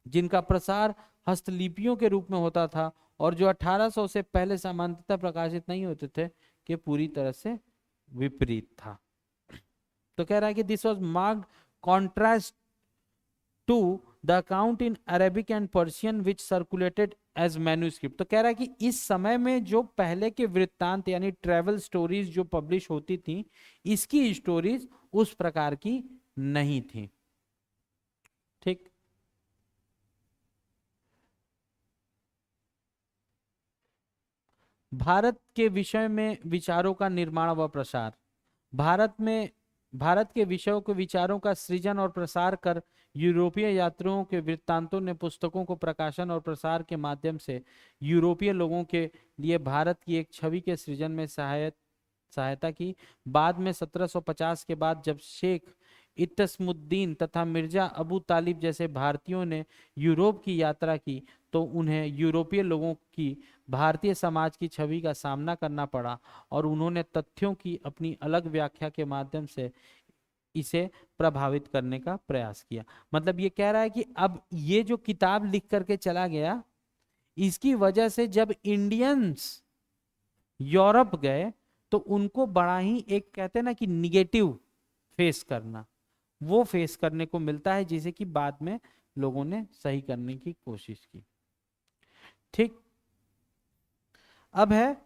जिनका प्रसार हस्तलिपियों के रूप में होता था और जो 1800 से पहले सामान्यतः प्रकाशित नहीं होते थे, के पूरी तरह से विपरीत था। तो कह रहा है कि this was marked contrast to the account in Arabic and Persian which circulated as manuscript. तो कह रहा है कि इस समय में जो पहले के वृत्तांत यानी ट्रेवल स्टोरीज जो पब्लिश होती थी, इसकी स्टोरीज उस प्रकार की नहीं थी। ठीक, भारत के विषय में विचारों का निर्माण व प्रसार। भारत के विषयों के विचारों का सृजन और प्रसार कर यूरोपीय यात्रियों के वृत्तांतों ने पुस्तकों को प्रकाशन और प्रसार के माध्यम से यूरोपीय लोगों के लिए भारत की एक छवि के सृजन में सहायता की। बाद में 1750 के बाद जब शेख इत्तसमुद्दीन तथा मिर्जा अबू तालिब जैसे भारतीयों ने यूरोप की यात्रा की, तो उन्हें यूरोपीय लोगों की भारतीय समाज की छवि का सामना करना पड़ा और उन्होंने तथ्यों की अपनी अलग व्याख्या के माध्यम से इसे प्रभावित करने का प्रयास किया। मतलब ये कह रहा है कि अब ये जो किताब लिख करके चला गया, इसकी वजह से जब इंडियंस यूरोप गए तो उनको बड़ा ही एक कहते हैं ना कि निगेटिव फेस करना, वो फेस करने को मिलता है, जिसे कि बाद में लोगों ने सही करने की कोशिश की। ठीक, अब है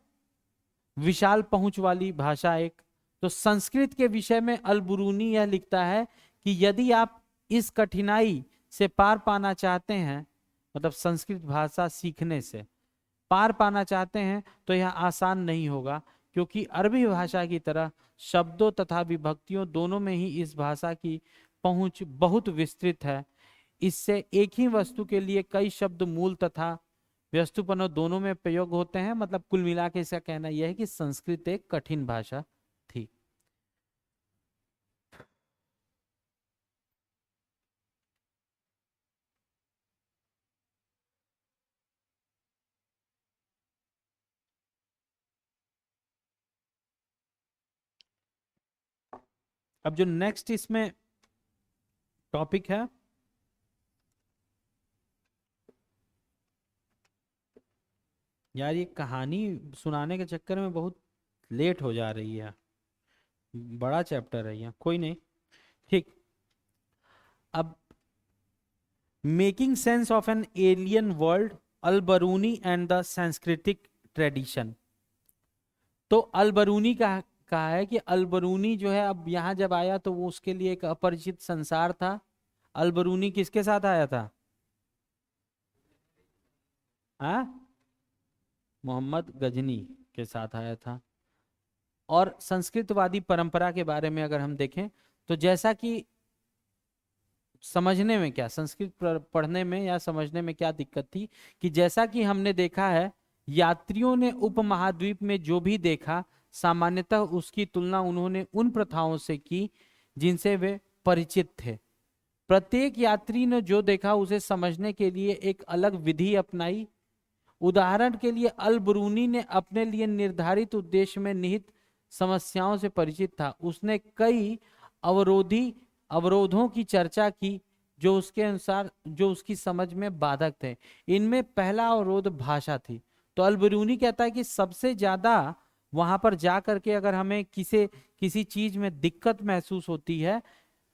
विशाल पहुंच वाली भाषा एक। तो संस्कृत के विषय में अल-बुरूनी यह लिखता है कि यदि आप इस कठिनाई से पार पाना चाहते हैं, मतलब संस्कृत भाषा सीखने से पार पाना चाहते हैं, तो यह आसान नहीं होगा, क्योंकि अरबी भाषा की तरह शब्दों तथा विभक्तियों दोनों में ही इस भाषा की पहुंच बहुत विस्तृत है। इससे एक ही वस्तु के लिए कई शब्द मूल तथा व्यस्तुपन दोनों में प्रयोग होते हैं। मतलब कुल मिला के इसका कहना यह है कि संस्कृत एक कठिन भाषा थी। अब जो नेक्स्ट इसमें टॉपिक है, यार ये कहानी सुनाने के चक्कर में बहुत लेट हो जा रही है, बड़ा चैप्टर है ये, कोई नहीं। ठीक, अब making sense of an alien world, Al-Biruni and the Sanskritic tradition. तो अल-बरूनी का कहा है कि अल-बरूनी जो है, अब यहाँ जब आया तो वो उसके लिए एक अपरिचित संसार था। अल-बरूनी किसके साथ आया था? मोहम्मद गजनी के साथ आया था। और संस्कृतवादी परंपरा के बारे में अगर हम देखें, तो जैसा कि समझने में क्या, संस्कृत पढ़ने में या समझने में क्या दिक्कत थी, कि जैसा कि हमने देखा है, यात्रियों ने उपमहाद्वीप में जो भी देखा, सामान्यतः उसकी तुलना उन्होंने उन प्रथाओं से की जिनसे वे परिचित थे। प्रत्येक यात्री ने जो देखा उसे समझने के लिए एक अलग विधि अपनाई। उदाहरण के लिए अल-बरूनी ने अपने लिए निर्धारित उद्देश्य में निहित समस्याओं से परिचित था। उसने कई अवरोधों की चर्चा की जो उसके अनुसार जो उसकी समझ में बाधक थे। इनमें पहला अवरोध भाषा थी। तो अल-बरूनी कहता है कि सबसे ज्यादा वहां पर जा करके अगर हमें किसी चीज में दिक्कत महसूस होती है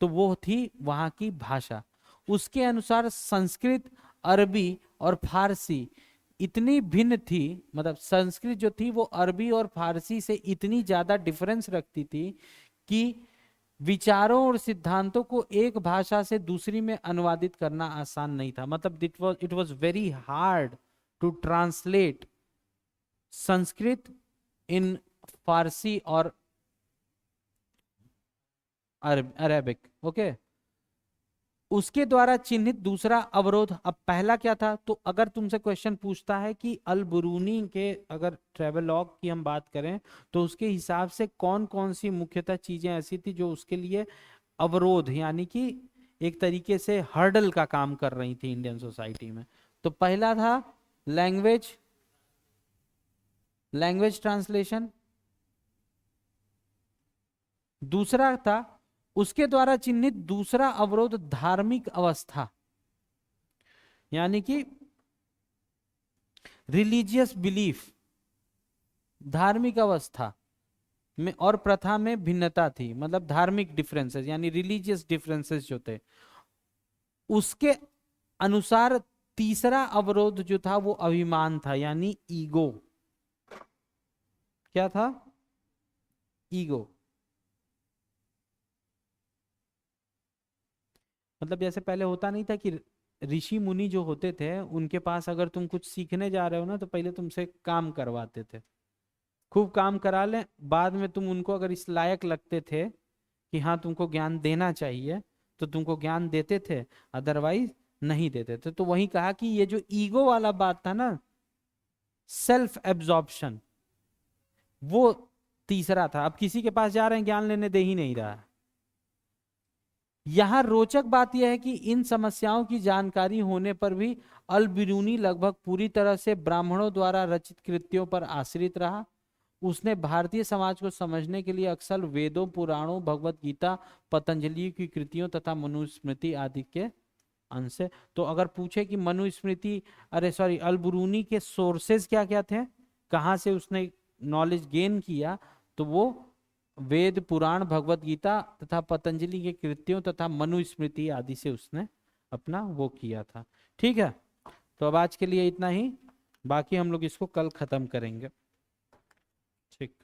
तो वो थी वहां की भाषा। उसके अनुसार संस्कृत, अरबी और फारसी इतनी भिन्न थी, मतलब संस्कृत जो थी वो अरबी और फारसी से इतनी ज्यादा डिफरेंस रखती थी कि विचारों और सिद्धांतों को एक भाषा से दूसरी में अनुवादित करना आसान नहीं था। मतलब it was very hard to translate Sanskrit in Farsi और अरेबिक। ओके, उसके द्वारा चिन्हित दूसरा अवरोध, अब पहला क्या था? तो अगर तुमसे क्वेश्चन पूछता है कि अल-बरूनी के अगर ट्रेवलॉग की हम बात करें तो उसके हिसाब से कौन कौन सी मुख्यतः चीजें ऐसी थी जो उसके लिए अवरोध यानी कि एक तरीके से हर्डल का काम कर रही थी इंडियन सोसाइटी में, तो पहला था लैंग्वेज, लैंग्वेज ट्रांसलेशन। दूसरा था उसके द्वारा चिन्हित दूसरा अवरोध धार्मिक अवस्था, यानी कि रिलीजियस बिलीफ, धार्मिक अवस्था में और प्रथा में भिन्नता थी, मतलब धार्मिक डिफरेंसेस यानी रिलीजियस डिफरेंसेस जो थे उसके अनुसार। तीसरा अवरोध जो था वो अभिमान था, यानी ईगो। क्या था? ईगो। मतलब जैसे पहले होता नहीं था कि ऋषि मुनि जो होते थे उनके पास अगर तुम कुछ सीखने जा रहे हो ना तो पहले तुमसे काम करवाते थे, खूब काम करा लें, बाद में तुम उनको अगर इस लायक लगते थे कि हाँ तुमको ज्ञान देना चाहिए तो तुमको ज्ञान देते थे, अदरवाइज नहीं देते थे। तो वही कहा कि ये जो ईगो वाला बात था ना, सेल्फ एब्जॉर्प्शन, वो तीसरा था। अब किसी के पास जा रहे हैं, ज्ञान लेने दे ही नहीं रहा है। यहां रोचक बात यह है कि इन समस्याओं की जानकारी होने पर भी अल बिरूनी लगभग पूरी तरह से ब्राह्मणों द्वारा रचित कृतियों पर आश्रित रहा। उसने भारतीय समाज को समझने के लिए अक्सर वेदों, पुराणों, भगवत गीता, पतंजलि की कृतियों तथा मनुस्मृति आदि के अंश से। तो अगर पूछे कि मनुस्मृति, अरे सॉरी, अल बिरूनी के सोर्सेज क्या क्या थे, कहाँ से उसने नॉलेज गेन किया, तो वो वेद, पुराण, भगवत गीता तथा पतंजलि के कृतियों तथा मनुस्मृति आदि से उसने अपना वो किया था। ठीक है, तो अब आज के लिए इतना ही, बाकी हम लोग इसको कल खत्म करेंगे। ठीक।